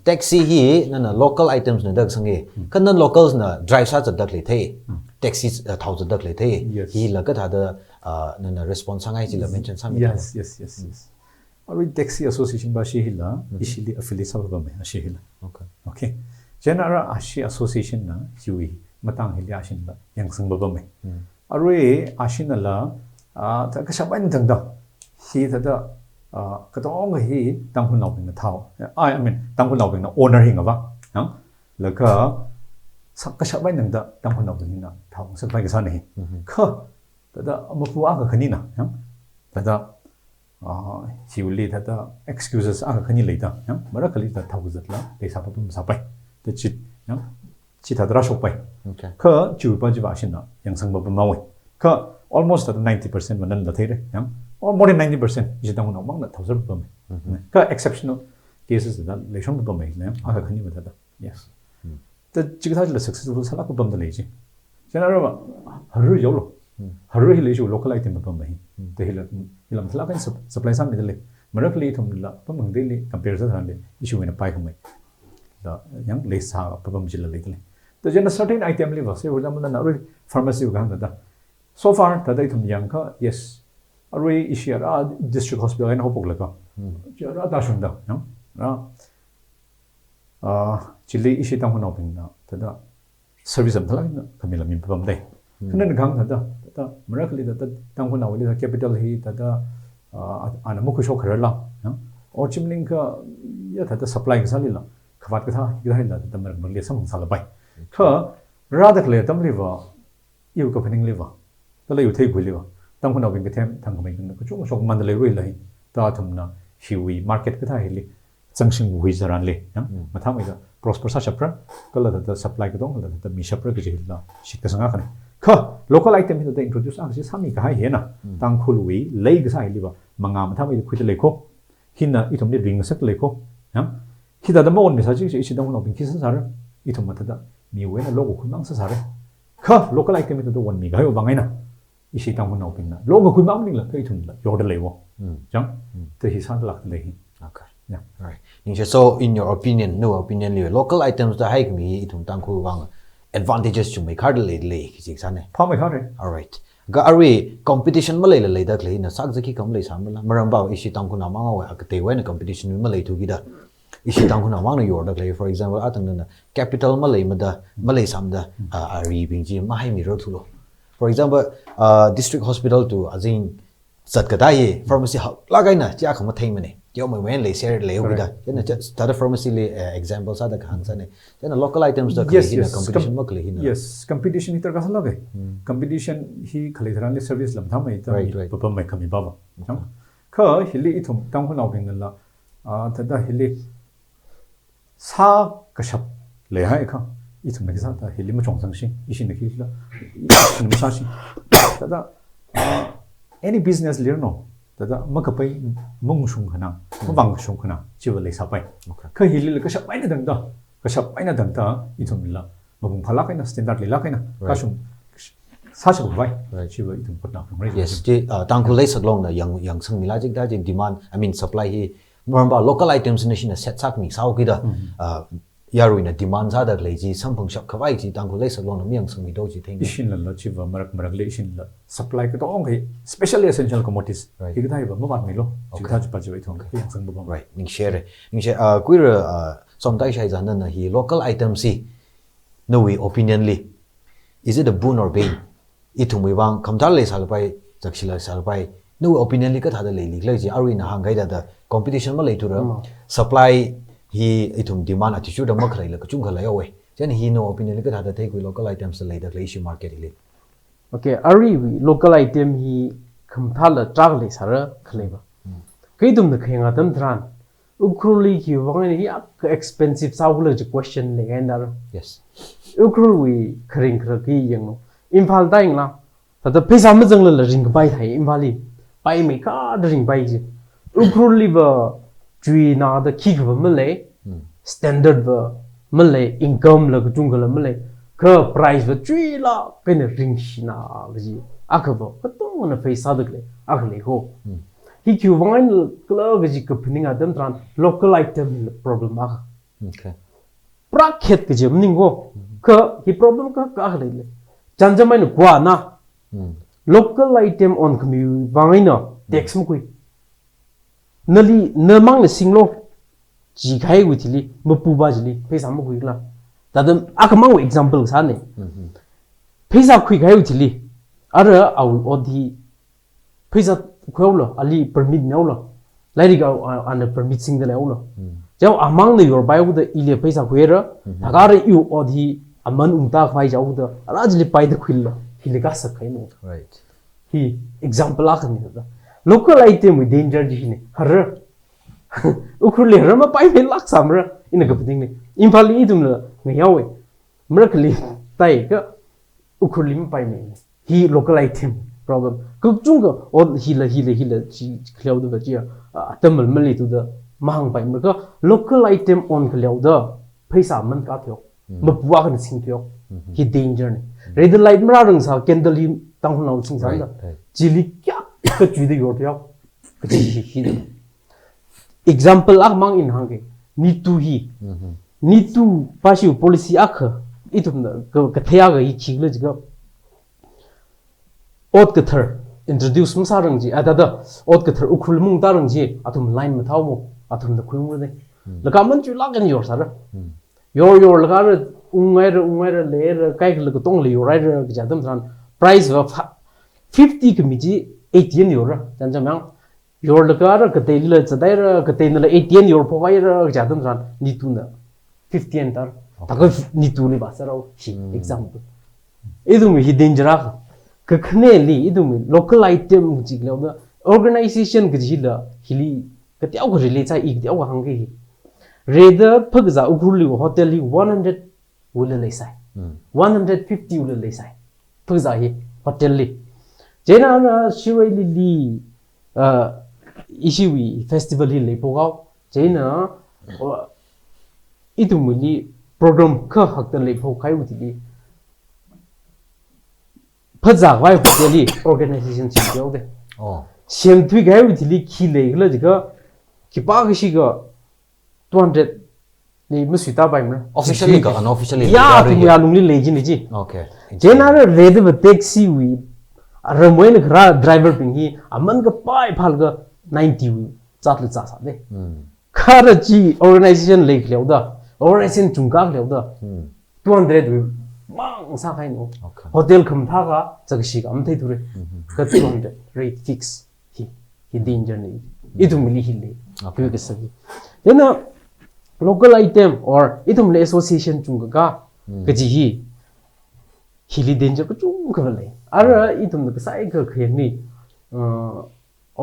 taxi hi na local items na dak sange kan non locals na drive sa dak le the taxi 1000 dak le the hi la ka da na response sangai ji la mention sam yes ari taxi association ba shi hila ishili affiliate sa ba mai shi hila okay general ashi association na hui matang hili ashin la yang sang ba mai ari ashin la ta ka sabai nang da hi da ka tong hi tang hun law na thao I mean tang hun law na owner hinga ba la ka sak ka sabai nang da tang hun law na thao sak bai ka sa nei kha da ma pu a ka khani na da he will lead da excuses a ka khani le da mara khali da thao zat la pe sa pa pum sa pai da chit chi ta dra shop pai kha chu pa ji ba shin na yang sang ba ma wai kha almost at 90% manan da the or more than 90% is down among the 1000 per me. Exceptional cases that relation per me. I can you with that. Yes. The Chicago successful Salaka Bum the Lazy. General Haru Yolo. Haru Hill local item per me. The Hilam Talakan supply some middle. Miraculously from daily compares the issue in a pie me. The young lace ha pum jilla lately. The general certain item liver, say, for example, an pharmacy Uganda. So far, the item Yanka, yes. Ari ishia district hospital en hopok laka jara da shunda chili ishi tang hono ping na tada service am thala na kamila min pam dai kanan gang tada miracle da tang hono wali capital hi tada ana mu khosho kharala or chimling ka ya tada supply ka salila khawat ka tha hi la tada mar le sam sala bai kha radak le tam liwa yu ka phaning liwa tala yu thei guliwa tang hono bing them thang mai kan ko chung sok man le roi lai ta thumna hiwi market ka tha hili changsing hui zaran le matha mai da prosper sa chapra kala da supply ka dong da mi chapra ka jila shik ka sanga kan kha local item hi da introduce ang si sami ka hai na tang khulwi lei ga sa hili ba manga matha mai khu le ko hinna I thum le ring sak le ko hi da mo on me sa ji si dong no bing ki sa sar I thum mata da mi we na logo khunang sa sare kha local item hi da one mi ga yo bangai na ishi tang hun opin na logo kui mam ning la kai thun la yo de lewo jang te hi san lak le hi okay yeah right so in your opinion no opinion le local items da hai mi thum tang khu wang advantages to make hard le ki san ne pha mai khare all right ga ari competition ma le da le na sak jaki kam le sam la maram ba ishi tang khu na ma wa ka te wa na competition ma le thu gi da ishi tang khu na ma na yor da le for example atang na capital ma le sam da ari bing ji ma hai mi ro thu lo for example district hospital to azin zatkadai pharmacy lagai na tia khama thaimane tio mai wen le share le uda na start pharmacy le example sa da khang sa ne then local items da competition ma kle hina yes competition hitar ka lage competition hi khale tharan le service lam thamai ta papa mai khami baba kha hili ithum tang ho naw bing la thada hili sa kashap le hai kha ithum na kisa ta hili ma chong sang shi isin na khila isin ma sa shi tada any business leader no tada makapai mung shung khana mawang shung khana chiwa le sa pai kha hili le kashap pai na dang ta ithum la mabung phala kai na standard le la kai na ka shung sa sa bai chiwa ithum pot na yes ti tangku le saglong na yang sang mila jik da jin demand I mean supply hi maramba local items ni shin set sak mi sau ki da yaruina demand sa dak leji sampang shop khawai ji tangku le saklong na miang sangmi do ji thing Ishin la chiva marak le ishin la supply ka tong he especially essential commodities hi ka ba ma mi lo chi tha pa ji thong yang sang ba right ning share queer somtai shai zan na hi local item si no we opinion li is it a boon or bane ithum we wang khamdal le sal pai jakshila sal pai no opinion li ka thada le li ji aruina hangai da competition ma le tu ra supply he ithum demand attitude ma khlai la ka chung khala yawe chen hi no opinion li ka thada thai kui local items le da issue market li okay ari local item hi khamthala trak le sara khleba kai dum na khenga tam thran ukhruli ki wangai hi expensive saula ji question le gain dar yes ukhrul wi khring khra ki yang no imphal daing la ta phaisa ma jang la ring bai thai imphali bai me ka ring bai ji ukhruli ba chui na da ki ga ma le standard ba ma le income la ga chung la ma le ka price ba chui la ka ne ring shi na ji akaba ka to na phaisa da le akle ho hi ki wangai kla ga ji ka phning adam tran local item problem a okay prakhet ke jem ning go ka hi problem ka ka le le janjamai no kwa na local item on kmi wangai no tax mu kui nali namang le singlo ji khai wi thili mapu ba jili phaisa mu kui la dadam akamang example sa ne phaisa kui khai wi thili ara au odi phaisa khawlo ali permit nawlo lairi ga an permit sing de lawlo jaw amang le yor bai da ile phaisa khuera thagara yu odi aman umta khai jaw da rajli pai da khilla hilika sakai no right hi example a kan da local item with danger ji ne har ukhurle har ma pai me lak samra ina ga piding ne imphal idum la ngayawe mrakli tai ka ukhurli ma pai me hi local item problem kuk chung ga od hila ji khlew da ji atamal mali tu da mahang pai mra local item on khlew da phaisa man ka thyo ma puwa kan sing thyo hi danger ne red light mra rang sa candle hi tang hu naw sing sa da chili kya ka chu de yor thyo ka chi hi example ak mang in hang ge ni tu pasiu policy ak itum da ka thya ga hi chi le ji ga ot ka thar introduce mung sarang ji ada da ot ka thar ukhul mung tarang ji atum line ma thaw mo atum da khung de la ka man chu la gan yor sara yor la ka ungai ra le ra kai ka tong le yor ra ga jadam tran price wa 50 ka mi ji 18 yor ra jan jam yang yor la ka ra ka te le chadai ra ka te na 18 yor pho wai ra ga jadam tran ni tu na 15 tar ta ka ni tu le ba sara example idum hi danger kakhneli idum local item ji la organization gi la hili katiaw ko rele cha ik diaw hang gi reda phagza ukhurli hotel 100 wala leisai 150 wala leisai phagza hi hotel li jena na shireli li ishiwi festival hi le pogaw jena idum li program kha hakta le pho khai uti phajak wai hoteli organization chi de siam thui gai wi thili khi le gla jiga kipa gi shi ga 200 ni musita bai mna officially ka unofficially ya tu ya lungli le ji ni ji okay jena re red ba taxi wi ramoin gra driver ping hi aman ga pai phal ga 90 wi chat le cha sa de khara ji organization le khlew da organization chungka khlew da 200 wi mang sa khai no hotel kham tha ga chagshi ga am thai dure ka 200 rate fix hi danger ni idum li hi le apu ga sagi then local item or idum le association chung ga ji hi li danger ka chung ka le ara idum ga sai ga khyen ni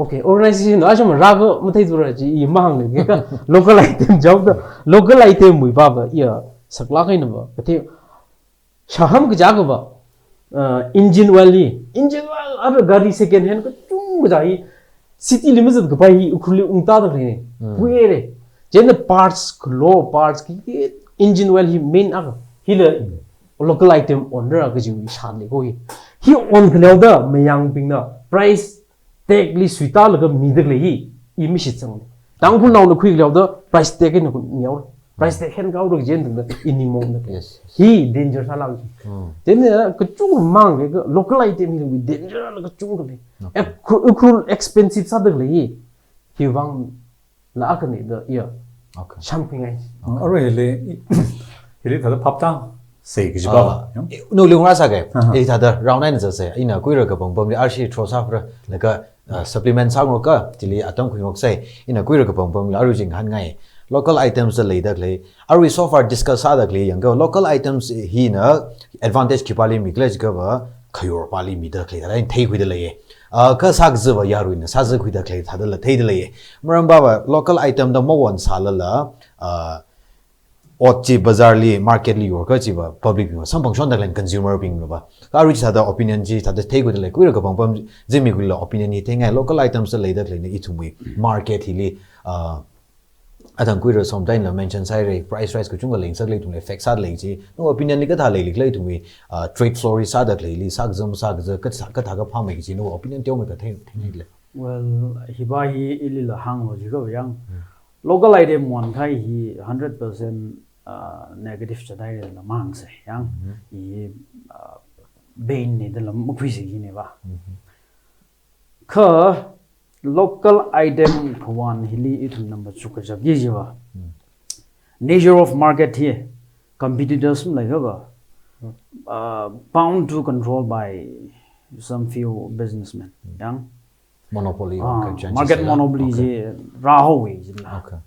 okay organization ajam raga am thai dure ji i mang ne ga local item job da local item mui ba ba ya sakla kai na ba the shaham ga jaga ba engine oil ar gari second hand ka chung ga jai city limit ga pai ukhuli ungta da ne puere jen parts low parts ki engine oil hi main ag hila local item owner ga ji shan le go hi on khlew da mayang ping na price tag li suita la ga mi da le hi i mi shi chang dang hu naw na khui khlew da price tag ne ko nyaw price te hen kau ro jen thung da inimong da Yes. hi danger sa lau then ka chung mang ke local item hi with danger la ka chung le ukhrul expensive sa da le hi wang la ka ni da ya Okay. something ai Aure hele thada papta sei ki ba. No lung ra sa ke e tha da round nine za se ina kui ra ka bang bang RC thro sa fra la ka supplement sa ngo ka tili atong kui ngok sai ina kui ra ka bang bang la ru jing han ngai local items da le da le are we so far discuss sa da le yang go local items hi na advantage ki pali mi klej ga ba khayor pali mi da le da in thei kui da le ka sak zu ba ya ru na sa zu kui da le tha da la thei da le maram ba ba local item da mo won sa la Ochi bazar li market li yorka chi ba public bi sam function da len consumer bing ba ka ri cha da opinion ji ta da thei go le ku ra ka bang pam zimi gu la opinion ni theng local items le da le ni itumi market hi li adang ku ra som dai la mention sai re price rise ku chung ga ling sak le thung le effect sa le ji no opinion ni ka tha le li le thumi trade floor sa da le li sak zum sak za ka tha ga pha me ji no opinion teo me ka thei le well hi ba hi ilila hang ho ji go yang local item one khai hi 100% negative chadai la mang se yang I bain ni de la mukhui se ni ba kha local item khwan hili ithun number chuka jab ye ji ba nature of market here competitors like ba bound to control by some few businessmen yang monopoly market monopoly je raho we ji la okay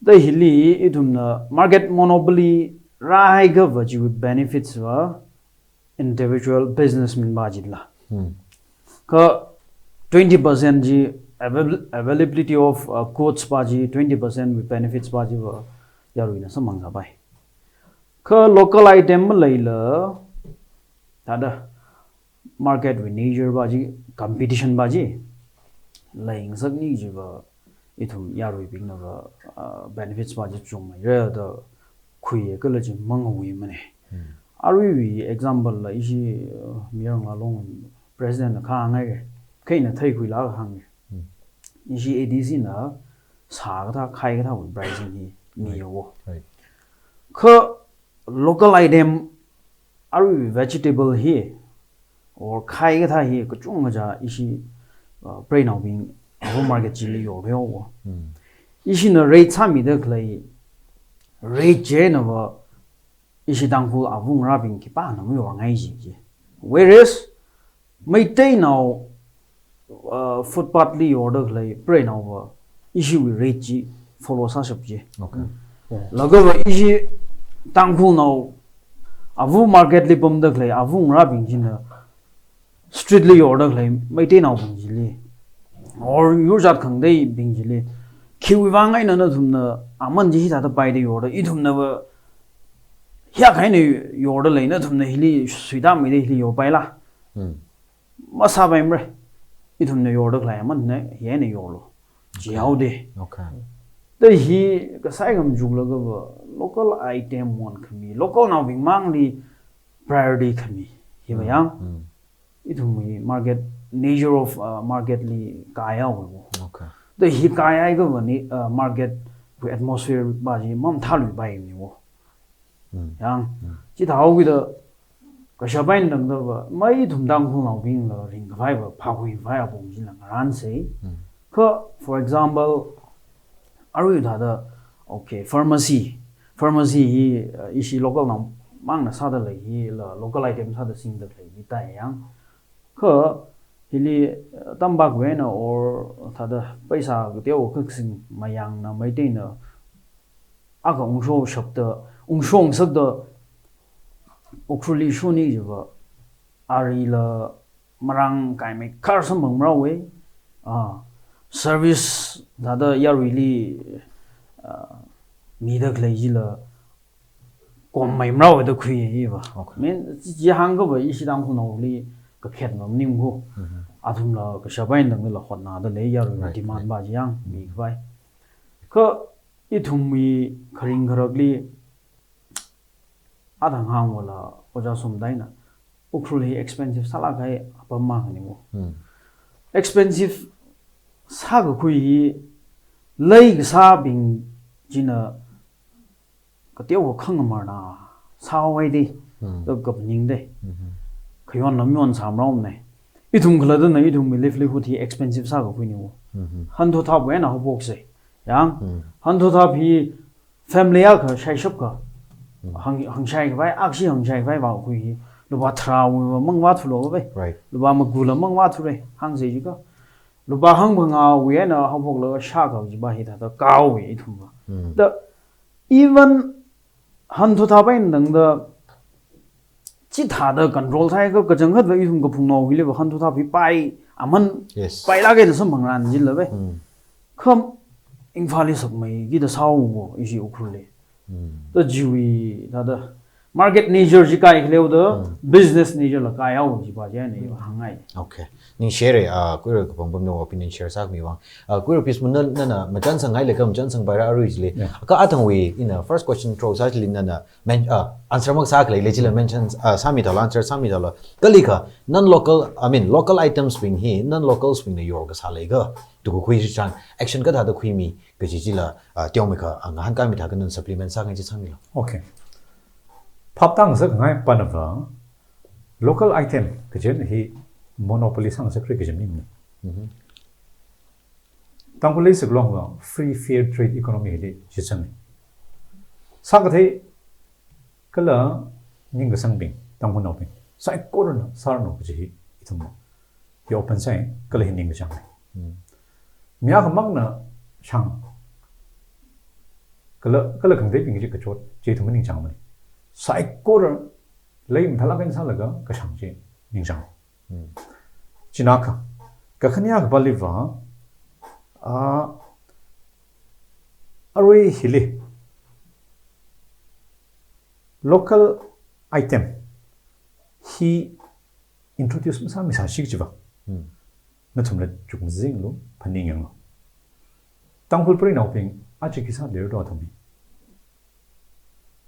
the hili idumna market monopoly rai ga virtue benefits wa individual businessmen ba jilla ka 20% ji availability of quotes ba ji 20% with benefits ba ji wa yaruina samang ga bai ka local item laila tada market with nature ba ji competition ba ji laing sakni ji ba ithum yarui bing na benefits ba ji chung mai re da khui ka la ji mang wi mane arui example la ishi miyang la long president kha ngai ge kaina thai khui la hang ishi adc na sa ga tha khai ga tha wi pricing hi ni yo kha local item arui vegetable hi or khai ga tha hi ko chung ga ishi brain now being market chili yo yo ishi na rate chami de klai rate je na ba ishi dangfu avung rabing ki pa na yo ngai ji whereas mai tai now footpath li order klai brain now ba ishi we rate ji follow sa sab ji okay lago ba ishi dangfu now avu market li pom de klai avung rabing ji na strictly order klai mai tai now bang ji li or user khang dei bing ji li khiwi wang ai na na thum na aman ji ta da pai de order I thum na ba hya khai ne order lai na thum na hili suida mi de hili yo pai la ma sa bai mre I thum na order klai aman na ye ne yo lo ji hau de okay the hi ka sai gam jung la ga local item one khami local now bing mang li priority khami hi ba yang I thum market nature of market li kaya wo okay the hi kaya ga ni market with atmosphere ba ji mam thalu bai ni wo yang chi thau gi da ka shabain dang da ba mai thum dang hu nau bing la ring ga bai ba pha hui bai a bong ji la ran sei ko for example aru da da okay pharmacy hi ishi local nam mang na sa da lai hi la local item sa da sing da lai ni tai yang ko hili tambak we na or thada paisa gteo khak sing mayang na maite na aga ungsho shabda ungshong sakda ukhruli shuni jiba ari la marang kai me khar sam bang rawe service thada ya really mi da klai ji la kom mai mraw da khui yi ba men ji hang go ba isi dang hu no li ka khet mam nim go athum la ka shabain dang la khona da le ya ru demand ba jiang mi vai ka I thum mi kharing gharakli adang hang wala oja sum dai na ukhrul hi expensive sala gai apamma ni mo expensive sa ga khui lei ga sa bing jina cái tiêu của khăng mà na sao vậy đi tôi gặp những đây khi họ nắm nhon sắm rong này ít thùng cái đó này ít thùng mình livelihood thì expensive sao cái này hắn thu thập vậy nào học bốc sĩ yang hắn thu thập thì family cái sai shop cái hàng sai cái vai ác sĩ hàng sai vai vào cái lúc ba thao mang vắt thu vậy lúc ba mặc gula mang vắt thu đấy hàng gì chứ có lúc ba hàng bằng áo vậy nào học bốc là sao cái gì ba hiện tại cao vậy thùng đó even hắn thu thập vậy năng đó chỉ thà được control thay cái trường hợp vậy thùng cái phùng nào vậy là hắn thu thập bị bay mình bay là cái đó sắm bằng anh gì là vậy không anh phải lý sọc mày cái đó sao mà ý UKHRUL đấy đó chỉ là đó market nature chỉ cái liệu đó business nature là cái áo chỉ bao giờ này hàng ngày okay nhưng share cuối rồi cũng bấm no opinion sharesak mi wang cuối rồi PEACEMOON na mà chân sang ngay là cái chân sang bài ra rồi chứ cái ở thằng we in the first question throw sa chỉ na answer mak sak lấy chỉ là mention sami đó answer sami đó cái lý cả non local I mean local items being here non local being the york sa lấy cái tụi khui chan action cái đó khui mi cái chỉ là tiêu mi cả anh han cái mi thà cái non supplement sang ngay chỉ sang mi lo okay pháp tăng rất ngay ban đầu local item cái chuyện hi monopoly sang rất cái chuyện này tăng cái lấy sự long vào free fair trade economy đấy chỉ chân này sao có thể cái là những cái sản phẩm tăng cái nào bình sai cố rồi sao nó cái gì ít mà cái open sai cái là những cái chẳng này mía cái mắc là chẳng cái là không thấy những cái chỗ chỉ thằng mình chẳng này sai cố rồi lấy mình thấy là cái sao là cái chẳng gì những chẳng chỉ nào cái khán giả cái bao nhiêu rồi hili local item he introduce masa misa shik jiba na thumla chuk zing lo phaning yang lo tangpul pri nau ping achi kisa der do thumi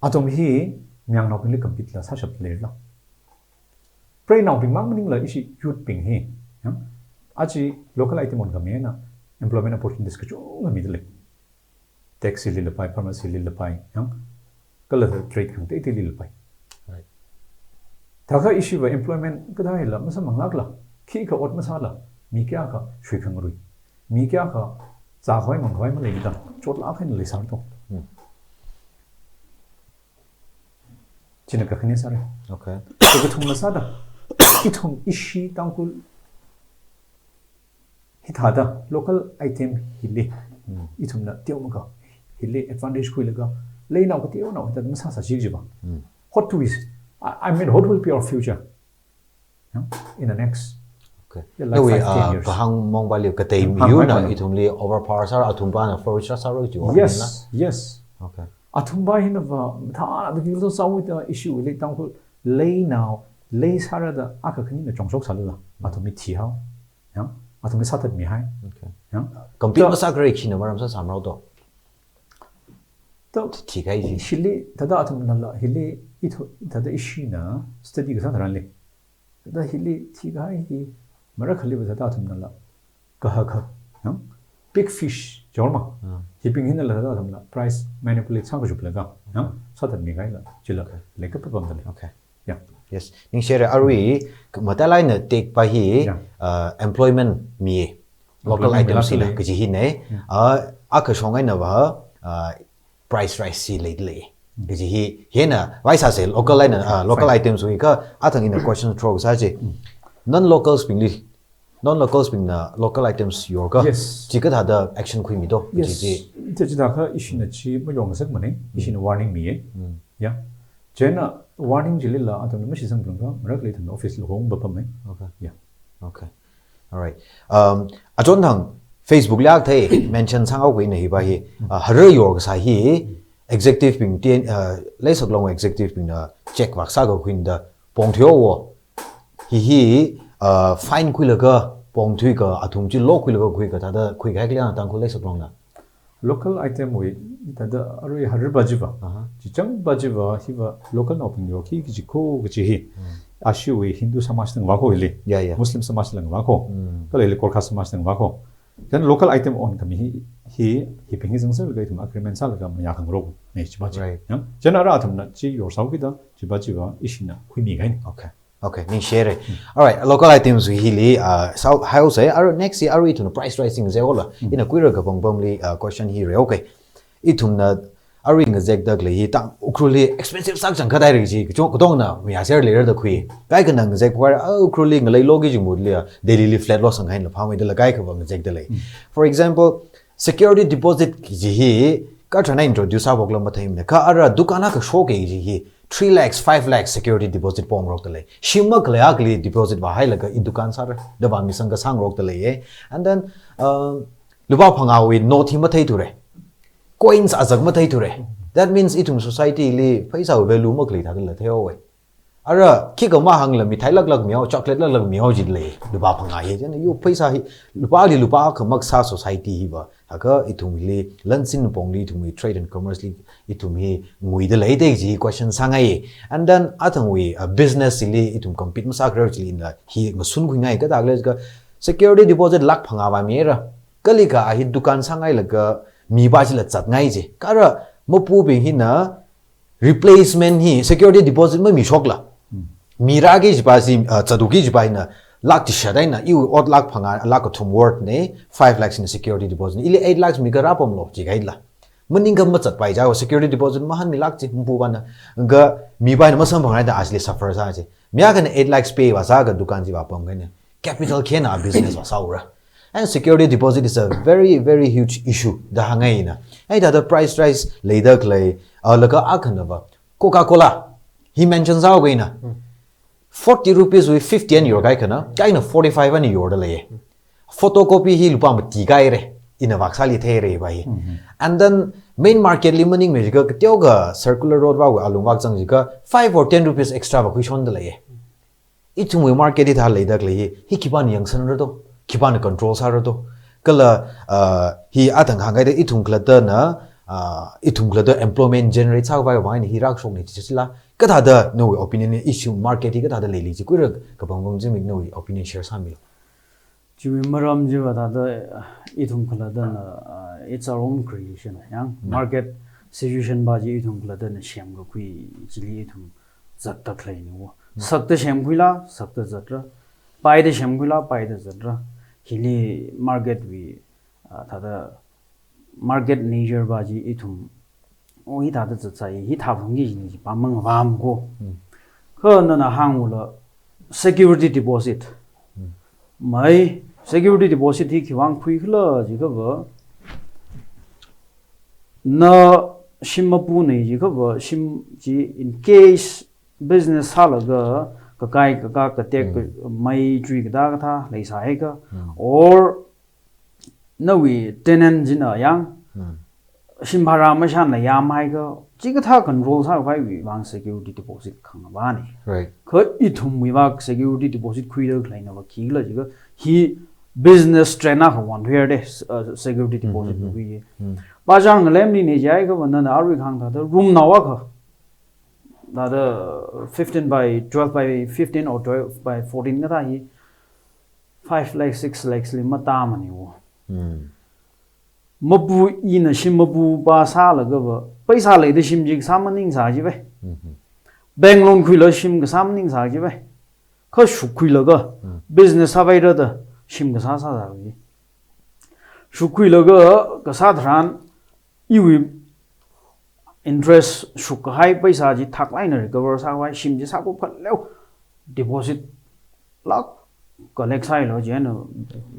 atom hi myang nau ping le compete la sa shap le la pri nau ping mang ning la isi youth ping hi achi local item on game na employment opportunities ka chung mi dele taxi li lapai pharmacy li lapai color trade khang te li lapai right thaga issue wa employment ka dai la masa mangak la khi ka ot masa la mi kya ka shwe khang rui mi kya ka cha khoi mang khoi ma le da chot la khain le sang to china ka khani sare okay to ka thum masa da ki thum ishi tangkul hithada local item hili ithumna tiawmaka hili advantage khuilaga leina ko tiaw na ta masa sa jig jiba what to is I mean what will be our future in the next okay like 5-10 years ka hang mong value ka te yu na ithumli overpower sa athumba na for sa ro ju yes okay athumba hin va tha na the so saw with the issue le tang ko leina le sara da aka khani na chongsok salula athumi thi hao athumi sa ta mi hai okay complete masa gre khina maram sa samrau to ठीक है जी हिली तदा अथम नला हिली इथो तदा इशिना स्टडी का साथ रनले तदा हिली ठीक है ही मरा खली बता अथम नला कहा ख बिग फिश जोरमा हिपिंग हिन नला तदा अथम नला प्राइस मैनिपुलेट सा को जुपलेगा साथ में गाइला चिला लेके पपम दले ओके या यस निंग शेयर आरवी मतालाई न टेक पा ही एम्प्लॉयमेंट मी लोकल आइटम्स सिला कजी ही ने आ ख सोंगाई न वा price rise si lately because he na why sa say local line local items we ka athang in a question throw sa je non locals being na local items your ka ji ka da action khui mi do ji ji da ka issue na chi mo yong sak mane issue na warning mi ya jena warning ji la athang ma si sang ka marak le thang office lo hong ba pam mai okay yeah okay all right ajon thang Facebook liak thei mention sang au wi nei ba hi har yor ga sa hi executive ping ten le sak long executive ping na check wak sa ga khwin da pong thyo wo hi fine khwi la ga pong thui ga athum chi lo khwi la ga khwi ga da khwi ga klia tang ko le sak long na local item wi ta da arui har ba ji ba ji chang ba ji ba hi ba local no ping yo ki ji ko ji hi ashu wi hindu samaj nang wa ko ile muslim samaj nang wa ko ka le korkha samaj nang wa ko then local item on kami hi pingi jang sel gai thum agreement sal ga ya khang ro ne chiba chi yang general thum na chi yourself ki da chiba ishina khumi gai Okay. Okay, ni share. All right, local items we hili south house are next year are to price rising ze ola. In a queer kapang li question here. Okay. Itum na are in zek dag li ta ukruli expensive sak jang kadai ri ji ko dong na mi aser le da khui. Kai kan nang zek war ukruli ngai logi ji mud le daily flat loss ang hain la phawai de la kai kapang zek de le. For example, security deposit ki ji hi ka thana introduce a bokla mathaim ne ka ara dukana ka show ke ji hi 3 lakhs 5 lakhs security deposit pong rok tale shima klayakli deposit ba hai laga idukan sar da ba misang ka sang rok tale ye and then luba phanga wi no thi ma thai ture coins azak ma thai ture that means itum society li paisa value ma kli thak la theo we ara ki ka ma hang la mi thai lak miao chocolate lak miao ji le luba phanga ye jan yu paisa hi lupa ka mak sa society hi ba ka itum li lansin pong li itum trade and commerce li itum hi ngui de lai de ji question sangai and then athang we business li itum compete ma sakra li in la hi ngasun khu ngai ka dagle ka security deposit lak phanga ba me ra kali ka hi dukan sangai la ka mi ba ji la chat ngai ji ka ra mo pu bing hi na replacement hi security deposit ma mi shok la mira ge ji ba si chadu gi ji ba na lakh ti shadai na you odd lakh phanga lakh thum word ne 5 lakhs in security deposit ili 8 lakhs mi gara pom lo ji gai la maning gam ma chat pai ja security deposit ma han mi lakh chi bu ba na ga mi bai na ma sam phanga da asli suffer sa ji mya ga 8 lakhs pay wa sa ga dukan ji ba pom ga ne capital kena business wa saura and security deposit is a very very huge issue da hangai na ai da the price rise later clay laka akhanava coca cola he mentions how ga na 40 rupees with 50 and your guy kana kind of 45 and your delay photocopy hi lupa ti gai re in a vaxali the re bai and then main market limiting me ga tyoga circular road ba alung wak chang ji ka 5 or 10 rupees extra ba kuishon delay ichum market it ha leidak le hi kiban yang san ro do kiban control sa ro do kala hi atang hangai de itung klata na itung klata employment generate sa ba ba ni hi rak shong ni chisila ka da no opinion issue market ka da le li ji ku ra ka bang bang ZIMIK no opinion share sa mi ji maram ji wa da itung khala da it's our own creation yang market situation ba ji itung khala da na shyam ga kui jili itung zat ta khlai ni wo sak ta shyam kuila sak ta zatra pai da shyam kuila pai da zatra hili market wi da market nature ba ji itung o hi da da zai hi tha phang gi ni ba mang bam ko kho na na hang wo security deposit mai security deposit hi khiwang phui khla ji ka ba na shimapu nei ji ka ba shim ji in case business halaga ka kai ka tek mai tree ka da ka tha lai sa he ka or na wi tenant jina yang shimbara ma shan la ya mai ga ji ka tha control sa bai wi wang security deposit khang ba ni right kho I thum wi ba security deposit khui da khlai na ba ki la ji ga hi business trainer ha wan here de security deposit wi ba jang lem ni ne jai ga ban na arwi khang da room na wa kha da 15 by 12 by 15 or 12 by 14 ga da hi 5 lakhs 6 lakhs li ma ta ma ni wo mabu ina shim mabu ba sa la ga ba paisa le de shim ji sa maning sa ji bai bank loan khui lo shim ga sa maning sa ji bai kho shu khui lo ga business sa bai da shim ga sa da ji shu khui lo ga sa thran I wi interest shu ka hai paisa ji thak lai na recover sa wai shim ji sa ko phat leo deposit lak collect sai lo je no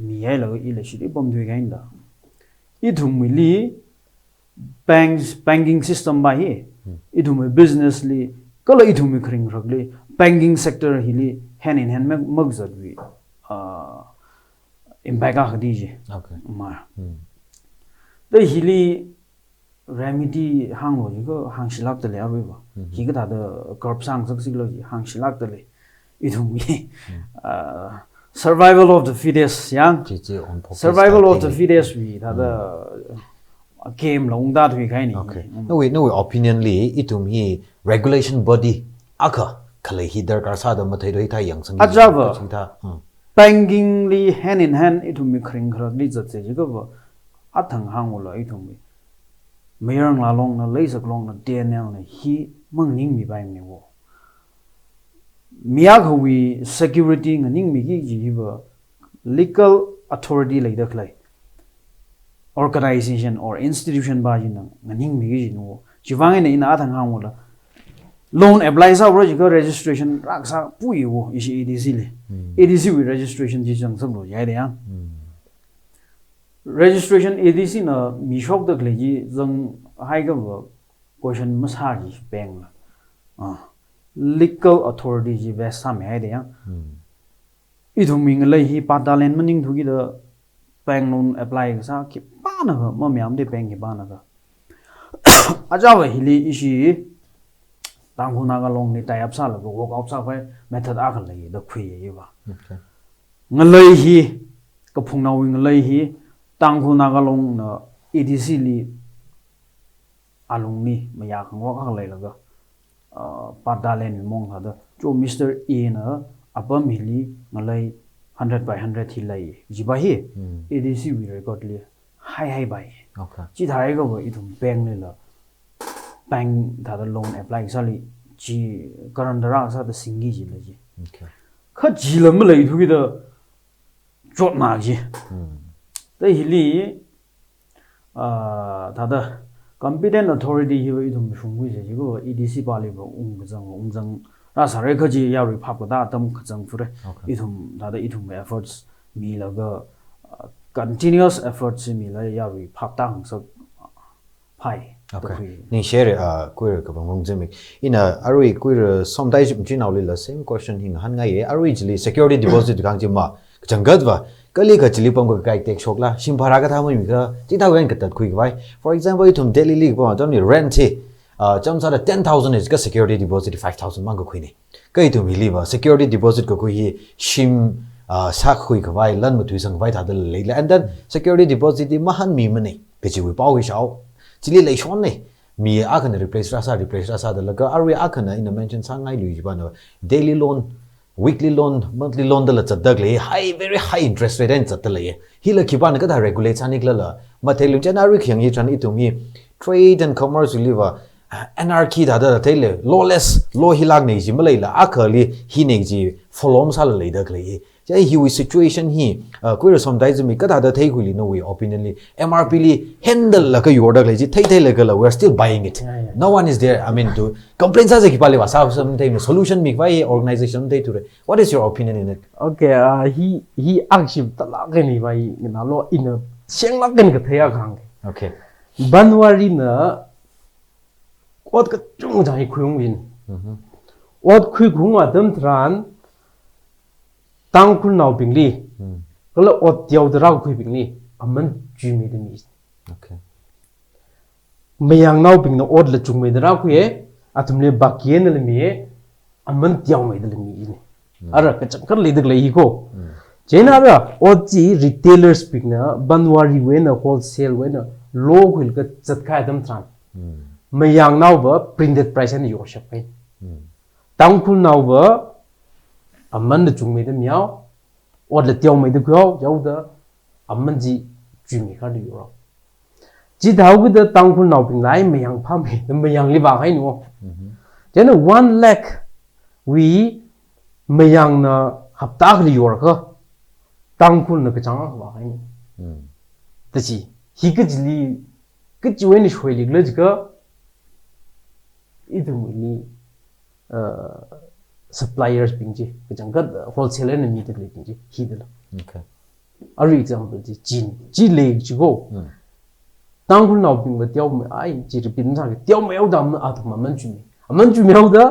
mi ai lo I le shi de bom dui ga inda idhumili banking system ba hi idhumi business li kala idhumi khring rakli banking sector hili hand in hand mag zadwi impact a khadi je okay ma the hili remedy hang lo ji ko hang silak de le awi ba hi ga da corp sang sak sik lo ji hang silak de le idhumi survival of the fittest yang survival of the fittest we da game long da thui khai ni okay no we opinion li itum hi regulation body aka khalai hi darkar sa da mathai roi tha yang sang ajaba tha banking li hand in hand itu mi kring khrak li zat se jiga ba athang hang wala itu mi mayang la long na lei sak long na TMNL na hi mang ning mi bai mi wo miya khawi security nganing mi gi ji ba legal authority lai da khlai organization or institution ba ji na nganing mi gi no jiwang ne ina athang hang wala loan apply sa project registration raksa pui wo isi EDC le EDC with registration ji jang sam lo yai de yang registration EDC na mi shop da kle ji jang hai ga question masa ji bank la legal authority ji ba sa me hai de yang I thung ming lai hi patalen maning thu gi da bank loan apply sa ki pa na ga ma myam de bank ki ba na ga aja wa hi li isi tanghu naga long ni tai apsa la work out sa phai method a khan lai da khwi ye ba ngalai hi ka phungna wi ngalai hi tanghu naga long na EDC li alung ni maya khang wa khang lai la ga padalen mong ha da cho Mr A na apam hili ngalai 100 by 100 hi lai jiba hi EDC wi record li hai bai okay chi thai ga ba I thum bank ni la bank da loan apply sali ji karan da sa da singi ji la ji okay kha ji lam lai thu gi da jot ma ji da hili da competent authority hi wi thum shung gi ji go EDC ba le ba jang ra sa re kha ji ya ri phap da tam khajang fure I thum da I thum efforts mi la ga continuous efforts mi la ya ri phap ta hang so pai okay ni share queer ka bang ZIMIK ina arui queer sometimes jin now la same question hing han ngai arui jili security deposit kang ji ma jangat ba kali ka jili pam ka kai tek shok la sim bhara ka tha mai mi ka chi ta wen ka tat khui bai for example itum daily league ba tam ni rent thi cham sa 10000 is ka security deposit 5000 mang ka khui ni kai tu mi li ba security deposit ko khui sim sa khui ka bai lan mu thui sang bai tha da le la and then security deposit ma han mi ma nei ke ji wi pau wi shao chili lai shon ne mi a kan replace rasa da laga arwe a kan in mention sangai lui ba no daily loan weekly loan monthly loan da la chadak le high very high interest rate and chatal le hi la ki ba na ka da regulate sanik la ma thelu janari khyang hi tran itu mi trade and commerce liver anarchy da thele lawless law hilag nei ji malai la akhali hi nei ji folom sal le da le ja hi wi situation hi queer sometimes mi ka da thei khuli no we opinion li MRP li handle la ka yorda le ji thei la ka la we are still buying it no one is there I mean to complaints as ki pale wa sa some time solution mi vai organization thei to what is your opinion in it okay he actually tala ga ni bai na lo in seng la gan ka thaya khang okay banwari na what ka chung jai khuyung win what khui khung adam tran tang kun naw pingli kala ot yaw dra khui pingli aman ju me de mi okay mayang naw ping na ot la chung me dra khu ye atumle bakien le mi aman yaw me de mi ni ara ka chakar le de le hi ko jena ra ot ji retailers ping na banwari we na wholesale we na low khil ka chat kha adam tran mayang naw ba printed price and your shop pai tang kun naw ba aman de chung me de miao od le tiao me de gyo yaw da aman ji ju me ka de yo ji daw gu de tang kun naw ping lai mayang pha me de mayang li ba hai no then 1 lakh we mayang na hapta li yor ka tang kun na ka chang ba hai ni de ji hi ge ji li ge ji we ni shwe li le ji ka I do ni suppliers pingji kajangkat wholesaler ne meet le pingji hidala okay ari example ji le ji go tangul naw ping ba tiaw me ai ji ri pin sa tiaw me yaw da ma at ma man ju me yaw da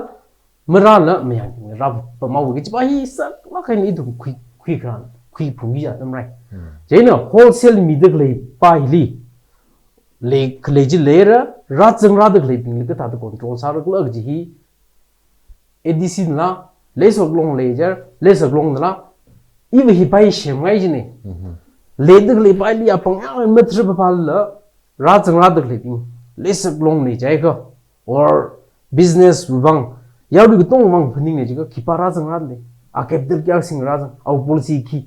mara la me ya ping ra pa ma wo ji ba hi sa ma kai ni du khui kran khui phu ya tam rai je na wholesale meet le pa li le khle ji le ra chang ra de le ping le ka ta control sa ra la ji hi EDC na lesok long laser lesok long na ibe hi pai shem ngai ji ne le de le pai li apang yang ma tri pa la ra chang ra de le ping lesok long ne jai ka or business bang yaw du tong wang phning ne ji ka ki pa ra chang ra de a capital kya sing ra au policy ki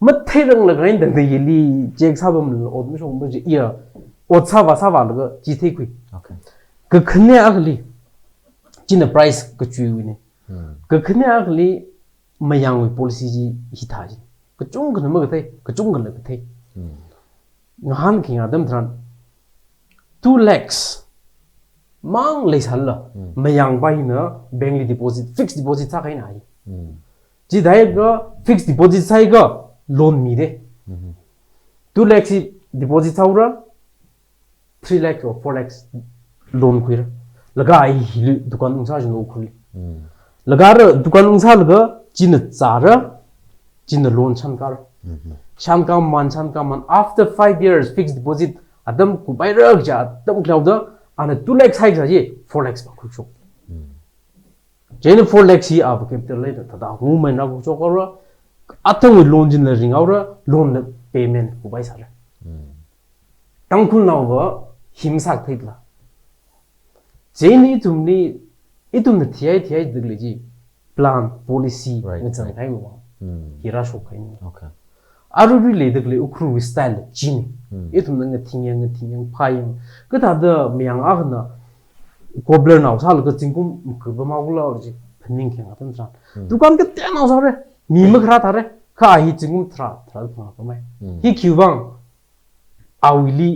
mat thai rang la gain dang de yeli jek sabam od mi shong ba ji ya od sa wa la ji thai kui Okay. ka khne agli chin price ka chui wi ne ka khne agli mayang wi policy ji hi tha ji ka chung ka ma ka thai ka chung ka la ka thai ngahan ki adam tran 2 lakhs mang le sal la mayang bai na bank deposit fixed deposit sa kai na hi ji dai ga fixed deposit sai ga loan mi de 2 lakhs deposit saura 3 lakhs or 4 lakhs loan kuira laga ai dukan ungsa jno khuli laga ra dukan ungsa laga chin chara chin loan chan ka man after 5 years fixed deposit adam ku bai ra ja adam cloud ana 2 lakhs hai ja ji 4 lakhs ba khu chok jene 4 lakhs hi ab capital le ta da hu mai na ku chok ra atang loan jin la ring aura loan payment ku bai sa ra tang khul naw ba himsak thidla jeni itumni thiai digleji plan policy ne chang thai mo hira shok kai ni Okay. aru le digle UKHRUL style jini itum nga thingyang phai ka ta da myang agna cobbler naw sal ka chingkum ka ba maula orji phanning kheng atam tran dukan ka te naw sare mi ma khra thare kha hi chingkum thra pa mai hi kyubang awili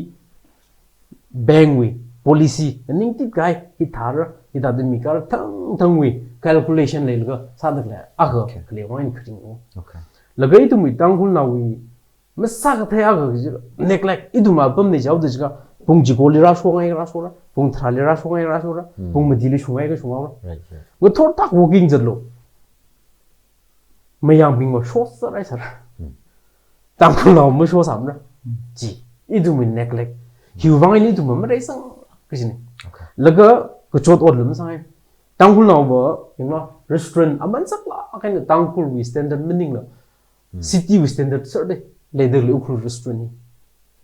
bangwi policy ning ti guy hi thar hi da mi kar thang wi calculation le ga sadak la aga kle wine khring Okay. lagai tu mi tangul nawi masa ka thaya ga neglect iduma pam ne jaw dejga pung jigoli ra so ngai ra so ra pung thali ra so ngai ra so ra pung madili shungai ga shunga ra Right. go thor tak walking jadlo mayang bing mo so sa ra sa tangul naw mo so sam ra ji idumi neglect hiwang ni tu ma ra sang kisini Okay. laga ko chot od lum sai tangul naw ba yma restaurant aman sakla kain tangul wi standard meaning la city with standard serde le UKHRUL restaurant ni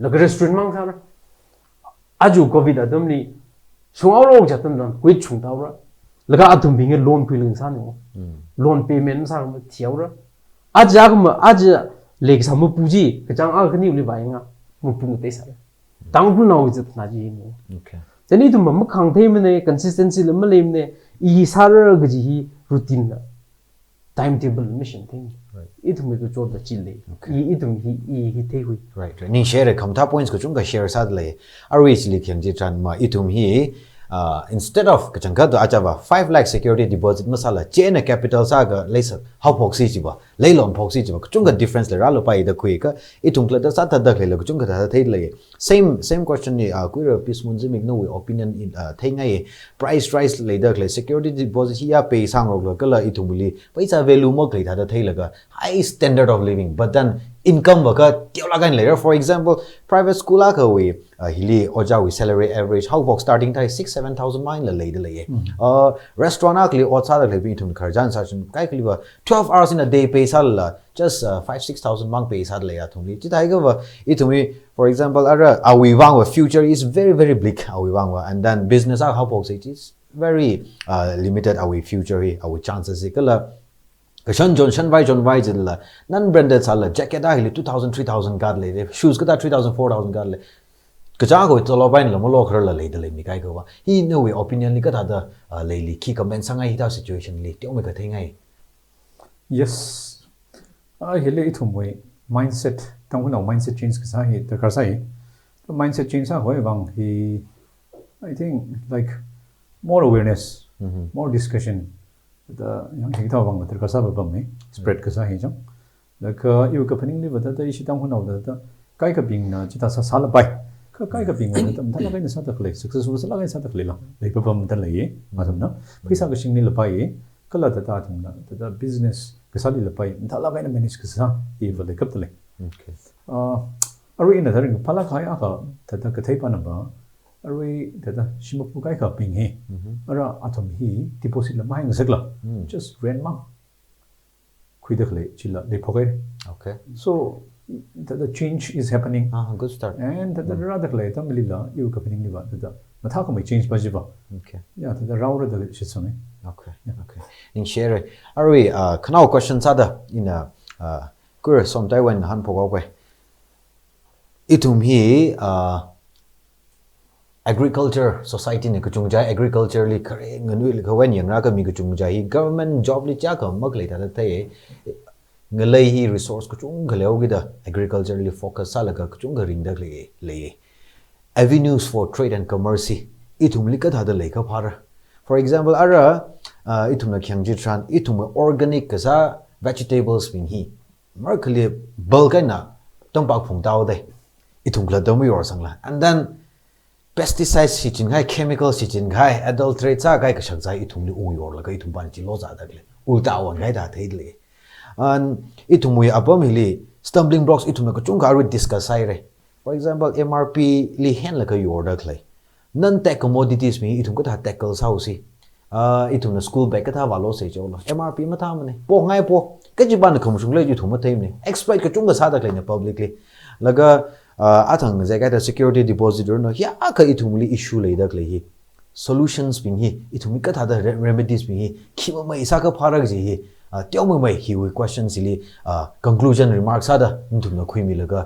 laga restaurant mang sa aju covid adam ni sungawro jatan dan koi chung tawra laga atum binge loan kuiling sa ni loan payment sa ma thiawra aja ma aja leg sa mu puji kachang a khani uli bainga mu pung te sa tangul naw jat na ji ni Okay. jani tu ma khang thei mene consistency le ma le mene I sar ga ji routine na timetable mission thing it me ko chod da chile itum hi thei hui Right. Ni share kamta points ko chunga share sad le arwich li khyang ji tran ma itum hi instead of kachanga do achawa 5 lakh security deposit masala chain capital sa ga leisa how proxy ji ba leilon proxy ji ba chunga difference le ralo pai da kui ka itum kla da sa ta da le chunga da thei le same question ni kuira PEACEMOON ZIMIK no opinion in thei ngai price le da le security deposit hi ya pay sang ro ka la itum li paisa value mo klai da thei la ga high standard of living but then income waka tiola gain later for example private school ka we hili oja we salary average how box starting thai 6-7,000 mine la lei de le restaurant akli otsa da le bi thum kharjan sa chun kai kli ba 12 hours in a day pay sal la just 5-6,000 mang pay sal le ya thum li chi dai ga itumi for example ara awi wang future is very bleak awi wang and then business how box it is very limited awi future awi chances ikala Shan John Vai jilla non branded sala jacket a hili 2,000-3,000 gad le shoes kada 3,000-4,000 gad le kacha ko to lo bain lo mo lo khar la le de le mi kai ko ba hi no way opinion li ka da le li ki comment sanga hi ta situation li tyo me ka thai ngai Yes. I hele ithum way mindset tang no mindset change ka sa hi ta kar sai. The mindset change sa hoi bang hi I think like more awareness, more discussion. The yang hi ta bang ta kar sa ba bang me spread ka sa hi jang. Like you ka paning ni ba ta isi tang no da kai ka bing na chi ta sa sal bai. Kai ka bing na tam ta la kai na sa ta khle successful sa la kai sa ta khle la. Like pa bam ta la ye ma sam na. Phaisa ka sing ni la bai ye kala ta ta thum na ta business kasali la pai ta la kai na manage ka sa ye ba le kap ta le. Okay. Aru ina dharing pala kaya ka tata kathai pa na ba aru tata shimapu kai ka ping he ara atom hi deposit la mahing sakla just rent ma khui dakhle chila le phogai Okay. so the change is happening Good start. and tata ra dakhle ta milila you ka ping ni ba tata matha ko mai change ba ji ba Okay. ya tata raura da shitsone Okay. Okay. In share ari kanao question sada in a kur som Taiwan han phogaw pe itum hi agriculture society ne kuchung jai agriculture li khare nganu li khawen yang ra ka mi kuchung jai government job li cha ka mak le ta te ngalai hi resource kuchung ghaleu gi da agriculture li focus sala ka kuchung ga ring da le avenues for trade and commerce itum li ka da le ka phara for example ara itum na khyang ji tran itum organic ka vegetables bin hi markli bulgana tong pak phung taw dai itum kla dom yor sangla and then pesticides si chin gai chemicals si chin gai adulterate cha gai ka shak jai itum li ung yor la ga itum ban chi lo za da gle ulta wan gai da thei le an itum mui abam hili stumbling blocks itum na ka chung ga ri discuss ai re for example MRP li hen la ka yor da khlai non tech commodities mi itum ka ta tackle sao si itum na school bag ka tha walo se chaw lo MRP ma tha mane po ngai po ka ji ban khum sung le ju thum ma theim ne exploit ka chung ga sa da khlai na publicly laga athang jaga da security depositor no ya ka itum li issue le da khlai hi solutions bing hi itum ka tha da remedies bing hi khima mai sa ka pharak ji hi tiaw mai hi we questions li conclusion remarks ada itum na khui mi laga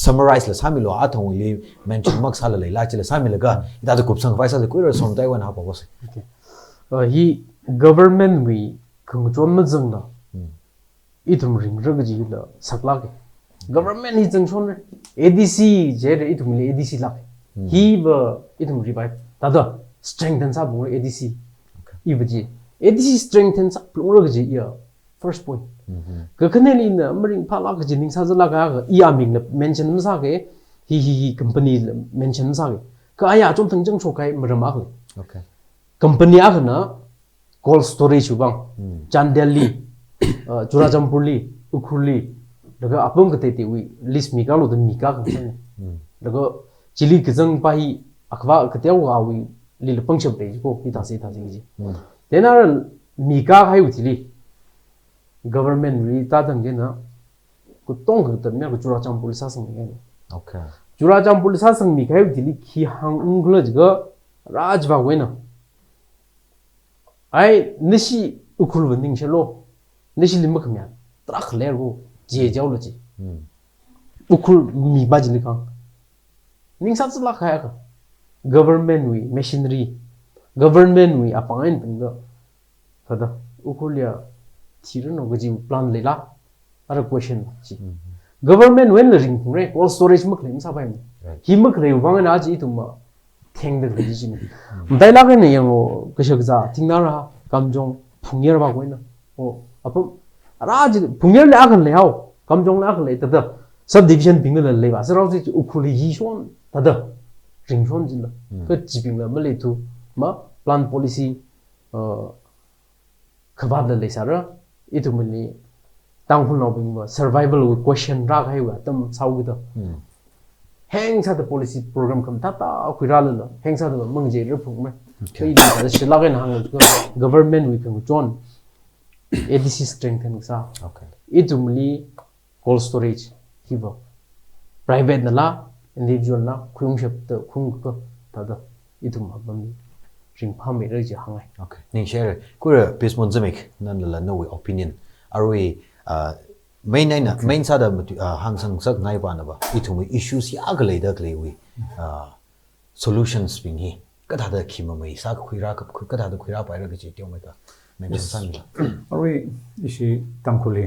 summarize la sami lo athong li mention mak sala le la chila sami laga ida da kup sang vai sa da kuira som Taiwan ha pa ko se hi government we khung chom na jang na itum ring rag ji la sakla ke government hi jang chon ADC je re itum li ADC la hi ba itum revive ta da strengthen sa bu ADC i ba ji ADC strengthen sa plong rag ji ya first point ka khaneli na maring phala ka ji ning sa la ga i aming na mention sa ke hi company mention sa ke ka aya chom thang jang chok kai marama ke okay company agna cold storage bang Chandeli Churachampurli Ukhurli daga apung kate te wi list mi ka lo den mi ka kan san daga chili kizang pa hi akwa kate wa wi li le pangcham te ko hi ta se ta ji denar mi ka hai utili government ri ta dang ge na ku tong ga ta me ko Churachampurli sa sang ge okay Churachampurli sa sang mi ka utili khi hang ungla ga raj ba we na ai nishi ukhul wending shelo nishi limba khamya trak ler go je jaw lo ji ukhul mi ba ji likang ning sa tsla khaya ka government we machinery government we apangain pinga kada ukhul ya thirno go ji plan lela ara question ji government when ring re cold storage mak lim sa bai hi mak re wang na ji tum theng de ji ji dai la ne yang ko shak za thing na ra kamjong phungyer ba ko na o apum raj phungyer la kan le hao kamjong la kan le ta da subdivision ping le le ba sa ro ji ukhuli yi shon ta da ring shon ji la ko ji ping la ma le tu ma plan policy khabab la le sa ra itu mani tang phun no bing ba survival question ra khai wa tam sau gi da hang sa the policy program kam ta khira la hang sa the mang je re phung me kai la shi la gen hang government we can join ADC strengthen sa okay itumli cold storage hibo private na la individual na khung shap ta khung ko ta da itum abam ring pham me re ji hangai okay ning share kuira PEACEMOON ZIMIK nan la no opinion are we main sa da hang sang sak ngai ba na ba itumi issues ya ga le da gle we solutions bing hi ka da da khima mai sa khuira ka da da khuira pa ra ga chi tyo mai ka men san la are ishi tangkhuli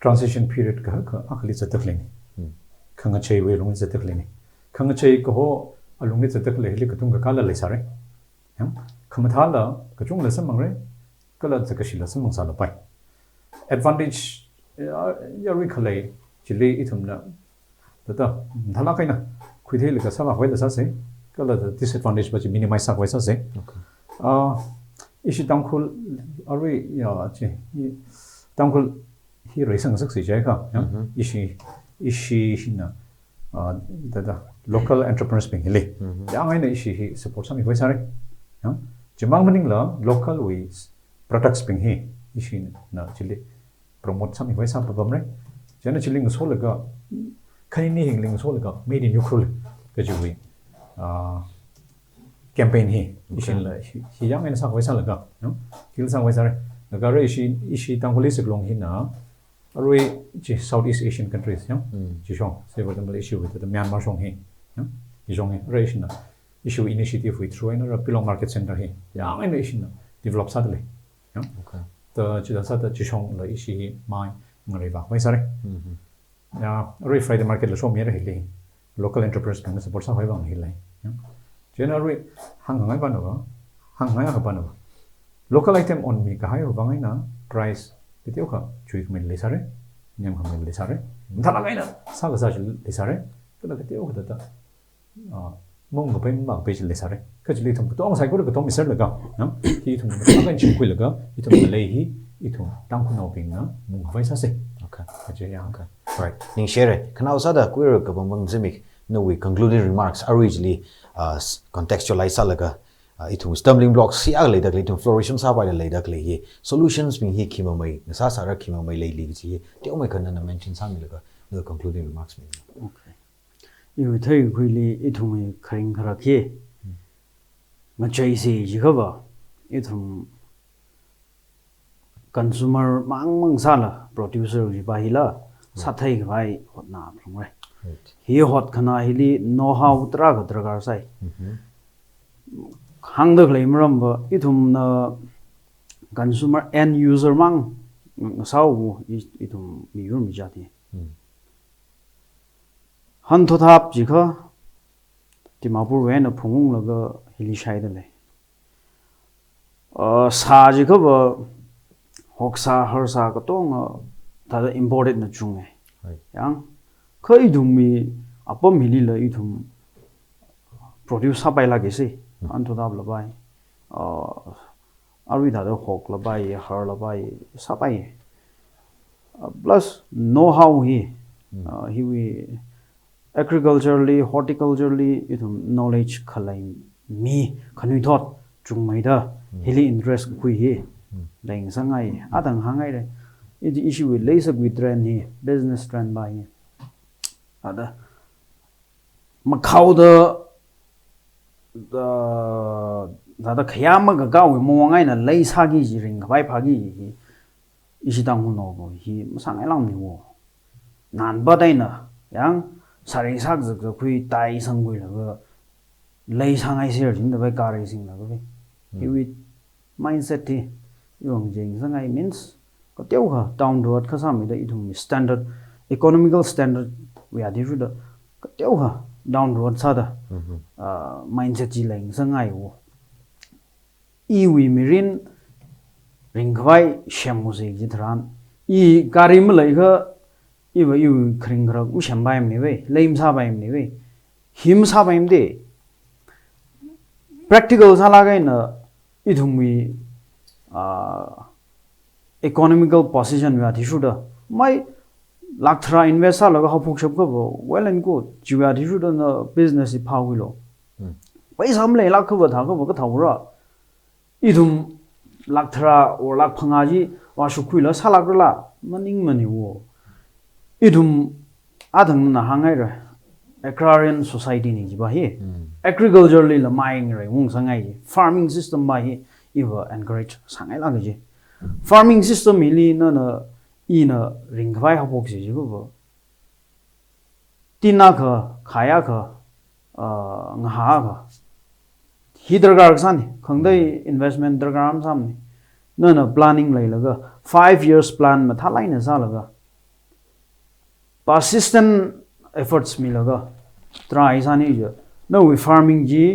transition period ka akhli chatak leng khanga chei we lung chatak leng khanga chei ko ho alung ni chatak le hli katung ka kala le sare yam khamatha la kachung la samang re kala chakashi la samang sa la pai advantage ya ri khalai chili ithumna tata dhala kaina khuithei le ka sama hoi la sa se kala disadvantage ba chi minimize sa hoi sa se ishi tangkhul ari ya chi tangkhul hi raisang sak se jai ka ishi hina tata local entrepreneurs ping hele ya ngai na ishi hi support sami hoi sa re jimang maning la local ways products ping hi ishi na chili promote sami hoi sa pabam re jana chili ng so la ga khani ni hing ling so la ga made in UKHRUL ka ji wi campaign hi isin la hi yang en sa khoi sa la ga no kil sa khoi sa re ga re ishi tang police long hi na aroi chi Southeast Asian countries no chi shong se ba dam issue with the Myanmar shong hi no hi shong hi re isin na issue initiative with through in a pilong market center hi yang en isin na develop sa le no okay the chi da sa da chi shong la ishi mai ngari ba khoi sa re ya aroi Friday market la shong mi re hi le local entrepreneurs kan support sa hoi bang hi le generally hang ba no hang ha ba no local item on mi ka hai ba ngai na price kiteu kha chui min le sare nyam kham le sare thala ngai na sa ga sa le sare ka kiteu kha ta mong ga pen ma pe le sare ka chi le thum to ang sai ko ga to mi ser la ga na hi thum ka kan chi khu la ga i thum le hi i thum tang khu no ping na mong vai sa se okay ka je yang ka right ning share kana usada queer ka bang ZIMIK no we concluding remarks are originally contextualize alaga itu stumbling blocks si ag leidak leitum flourishing sa bai leidak lei solutions being hi khima mai nasa sara khima mai lei li ji te omai kan na mention sang laga the concluding remarks me okay you thai khuli ithum khring khara khi ma chai si ji khaba ithum consumer mang sala producer ji ba hila sa thai bai hot na phang hi hot khana hili know how tra ga dragar sai hang the claim ba ithum na consumer end user mang sau ithum mi yur mi jati han tho thap ji kha timapur we na phung laga hili shai da le sa ji kha ba hoksa harsa ka tong ta imported na chung yang khoi dhumi apam hili la ithum produce sabai la gese antu dab la bai arwi da hok la bai har la bai sabai plus know how he we agriculturally horticulturally ithum knowledge khalai mi khanui thot chungmai da hili interest kui hi leng sangai adang hangai re it issue with laser with trend hi business trend bai ada makhau da khayam ga gaw mo ngai na lei sa gi ji ring bai pha gi hi isi dang hu no go hi sang ai lang ni wo nan ba dai na yang sari sak zak khui tai sang gui la ga lei sang ai ser jin da bai ka ri sing la ga hi with mindset ti yong jing sang ai means ko teu ha down to earth kha sa mi da i thum standard economical standard we are different ka teu ha down road sa da mindset ji leng sangai wo I we mirin ringwai shamu se ji thran I karim lai ga I wa yu khring gra u sham bai me we leim sa bai me we him sa bai me de practical sa la ga na I thum we economical position we are different da mai lakthra investor laga hapuk shap ko well and good jiwa diru da business I phawi lo paisa ham le lakh ba tha ko ka thawra idum lakthra or lak phanga ji wa su khui la salak la maning mani wo idum adang na hangai ra agrarian society ni ji ba hi agriculturally la maing re mung sangai farming system ba hi iwa encourage sangai la ji farming system ili na ina ringwai hapok si jibu bo tina kha khaya kha ngha kha hi dargar san khangdai investment dargar am sam ni na planning lai laga 5 years plan ma thalai na sa laga persistent efforts mi laga try sani je no we farming ji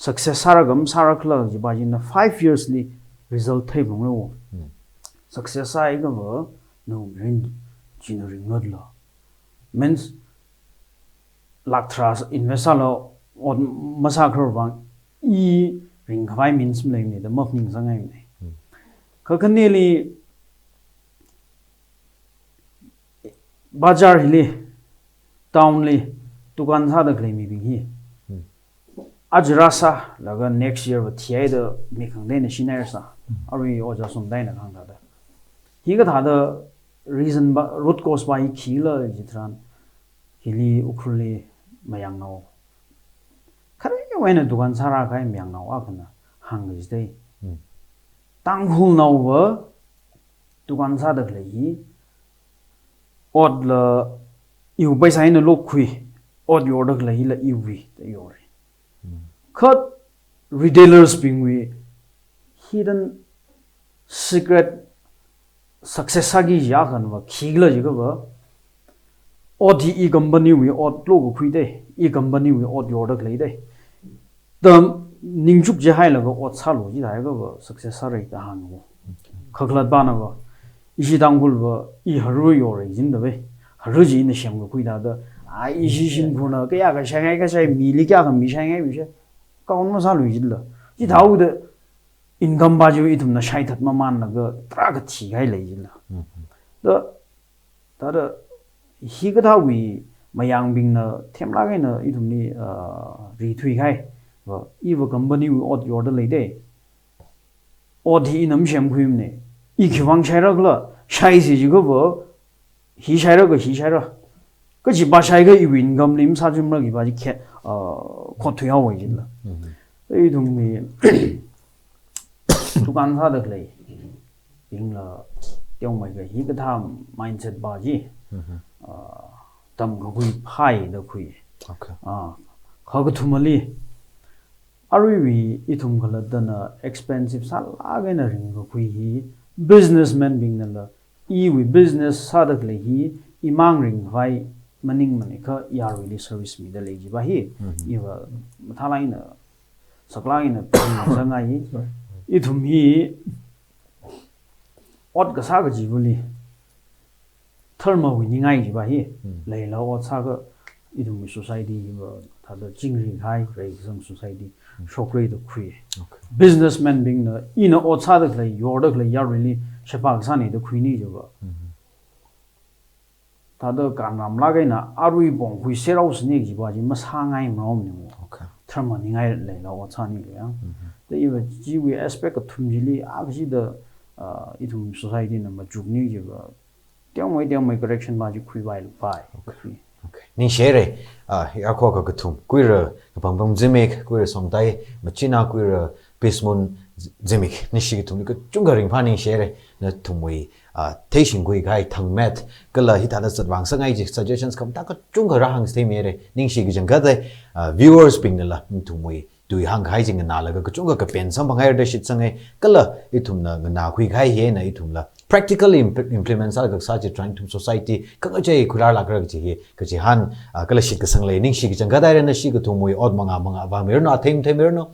success saragam sarakla ji ba ji na 5 years li result thai bong lo success ai ga bo no ring chino ring nodla means lakthras investor lo on massacre bang I ring khai means mlei ni the mokning sangai ni khakaneli bazar hili town li tukan sa da klemi bi hi ajrasa laga next year ba thiai da mi khang de na shinai sa ari oja som dai na khang da hi ga da reason ba root cause ba hi khila jitran hili ukhuli mayang no khare when a dukan sara kai myang now akana hang is day tang hul now were dukan sa the lay odd la you by sign a look qui odd your dog lay la you we the your cut retailers being we hidden secret success agi yakan wa khigla jiga ba odd e company we odd logo kui de e company we odd your dog lay day the ningjuk je hai la ba odd salo ji dai ga ba success rate da han wo khaklat ba na ba ishi dangul ba I haru your jin da be haru ji ne shem ga kui da da ai ishi shin bu na ga ya ga shangai ga sai mili kya ga mi shangai bi she kaun ma sa lu ji la ji dau de income ba ju itum na shai that ma man na ga tra ga thi gai lai ji la da hi ga da wi mayang bing na them la ga na itum ni ri thui gai ba I wa company wi od your da lai de od hi nam shem khuim ne I khiwang shai ra gla shai si ji go ba hi shai ra ka ji ba shai ga I win gam lim sa jum la gi ba ji khe kho thui ha wa ji la ei dum ni dukan sa da lai bing la tiong mai ga hi ga tham mindset ba ji tam ga hui phai da khui okay kha ga thumali arwi itum khala dana expensive sa la ga na ring ga khui hi businessman bing na la I wi business sa da lai hi imang ring vai maning mani kha yar really service mi da lai ji ba hi I wa mathalai na supply na sanga hi itum hi od ga sa ga ji buli therma wi ni ngai ji ba hi lai la od sa ga itum society ba tha da jingri khai rai some society shokre the khui businessman being na in od sa da lai your da lai yar really shepa ga sa ni da khui ni jo ba tha da kan ram la ga na arui bong khui se rau sne ji ba ji ma sa ngai ma ni mo therma ni ngai lai la od sa ni ya the even we aspect of thumjili actually the itum society na ma jugni ji ba tiang mai correction ma ji khui bai bai okay ning share ya ko ka thum kuira KAPANGPAM ZIMIK kuira SOMATAI MACHINAO kuira PEACEMOON ZIMIK ni shi thum ni ka chunga ring phaning share na thumwi teishin gui gai thang met kala hi thada satwang sangai ji suggestions kam ta ka chunga ra hang stay mere ning shi gi janga de viewers ping la thumwi dui hang gai jing na la ka chunga ka pen sam bangai de shit sangai kala ithum na khui gai he na ithum la practically implement sa ga sa ji trying to society ka ga jai khular la ga ji ka ji han kala shit ka sang le ning shi gi janga da re na shi ga thumwi od manga ba mer no them mer no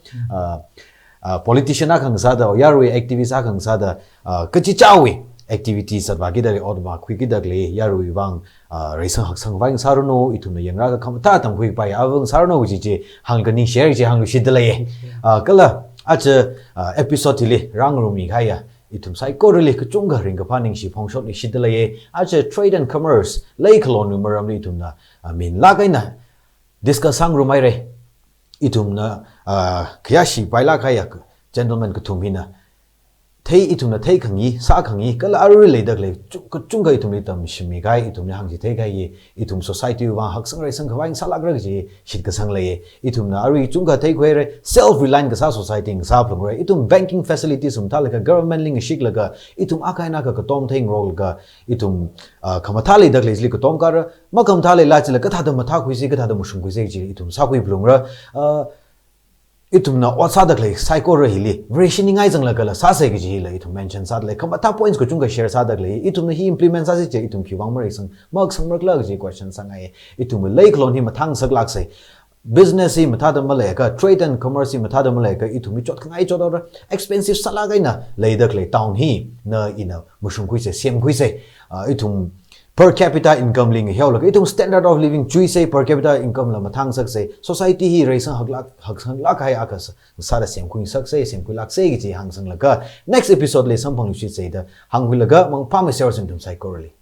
politician a khang sa da yarwi activist a khang sa da ka chi chawi activities at bagi dari od ba khui gi dag le yarwi bang raisang hak sang wang saruno ituna yangra ga kham ta tam khui pai awang saruno ji ji hang ga ni share ji hang shi dale kala acha episode le rang rumi khaya itum psycho really ka chunga ring ga phaning shi phong shot li shi dale acha trade and commerce lei kolon numeram li itum na min la kai na discuss sang rumai re itum na khya shi pai la khaya gentleman ka thum hina thei itum na thei khangi sa khangi kala aru le dak le chunga itum ni tam shimi gai itum ni hang ji thei gai itum society wa hak sang rai sang khawang salak ra ji shit ka sang le itum na aru chunga thei khoi re self reliant ka sa society ng sa plong re itum banking facilities um thal ka government ling shik laga itum akai na ka tom theng rol ga itum khamata le dak le ji ka tom kar ma kam thale la chila ka tha da ma tha khoi si ka tha da musung khoi si ji itum sa khoi plong ra itum na what's other like psycho really rationing ai jang la kala sa se gi la itum mention sa like kam ta points ko chung ga share sa da le itum hi implement sa se che itum khiwang mar sang mak sang mar la gi question sang ai itum lai klon hi mathang sak lak sai business hi matha da ma le ka trade and commerce hi matha da ma le ka itum chot khang ai chot da expensive sala ga na le dak le town hi na ina mushung khui se sem khui se itum per capita income ling heo la itum standard of living chui say per capita income la mathang sak say society hi raisang hak sang la kai akas sa da sem kuin sak say sem kui lak say gi hang sang la ka next episode le sam phang lu shi say da hang hui la ga mang pharmacy or symptom psychology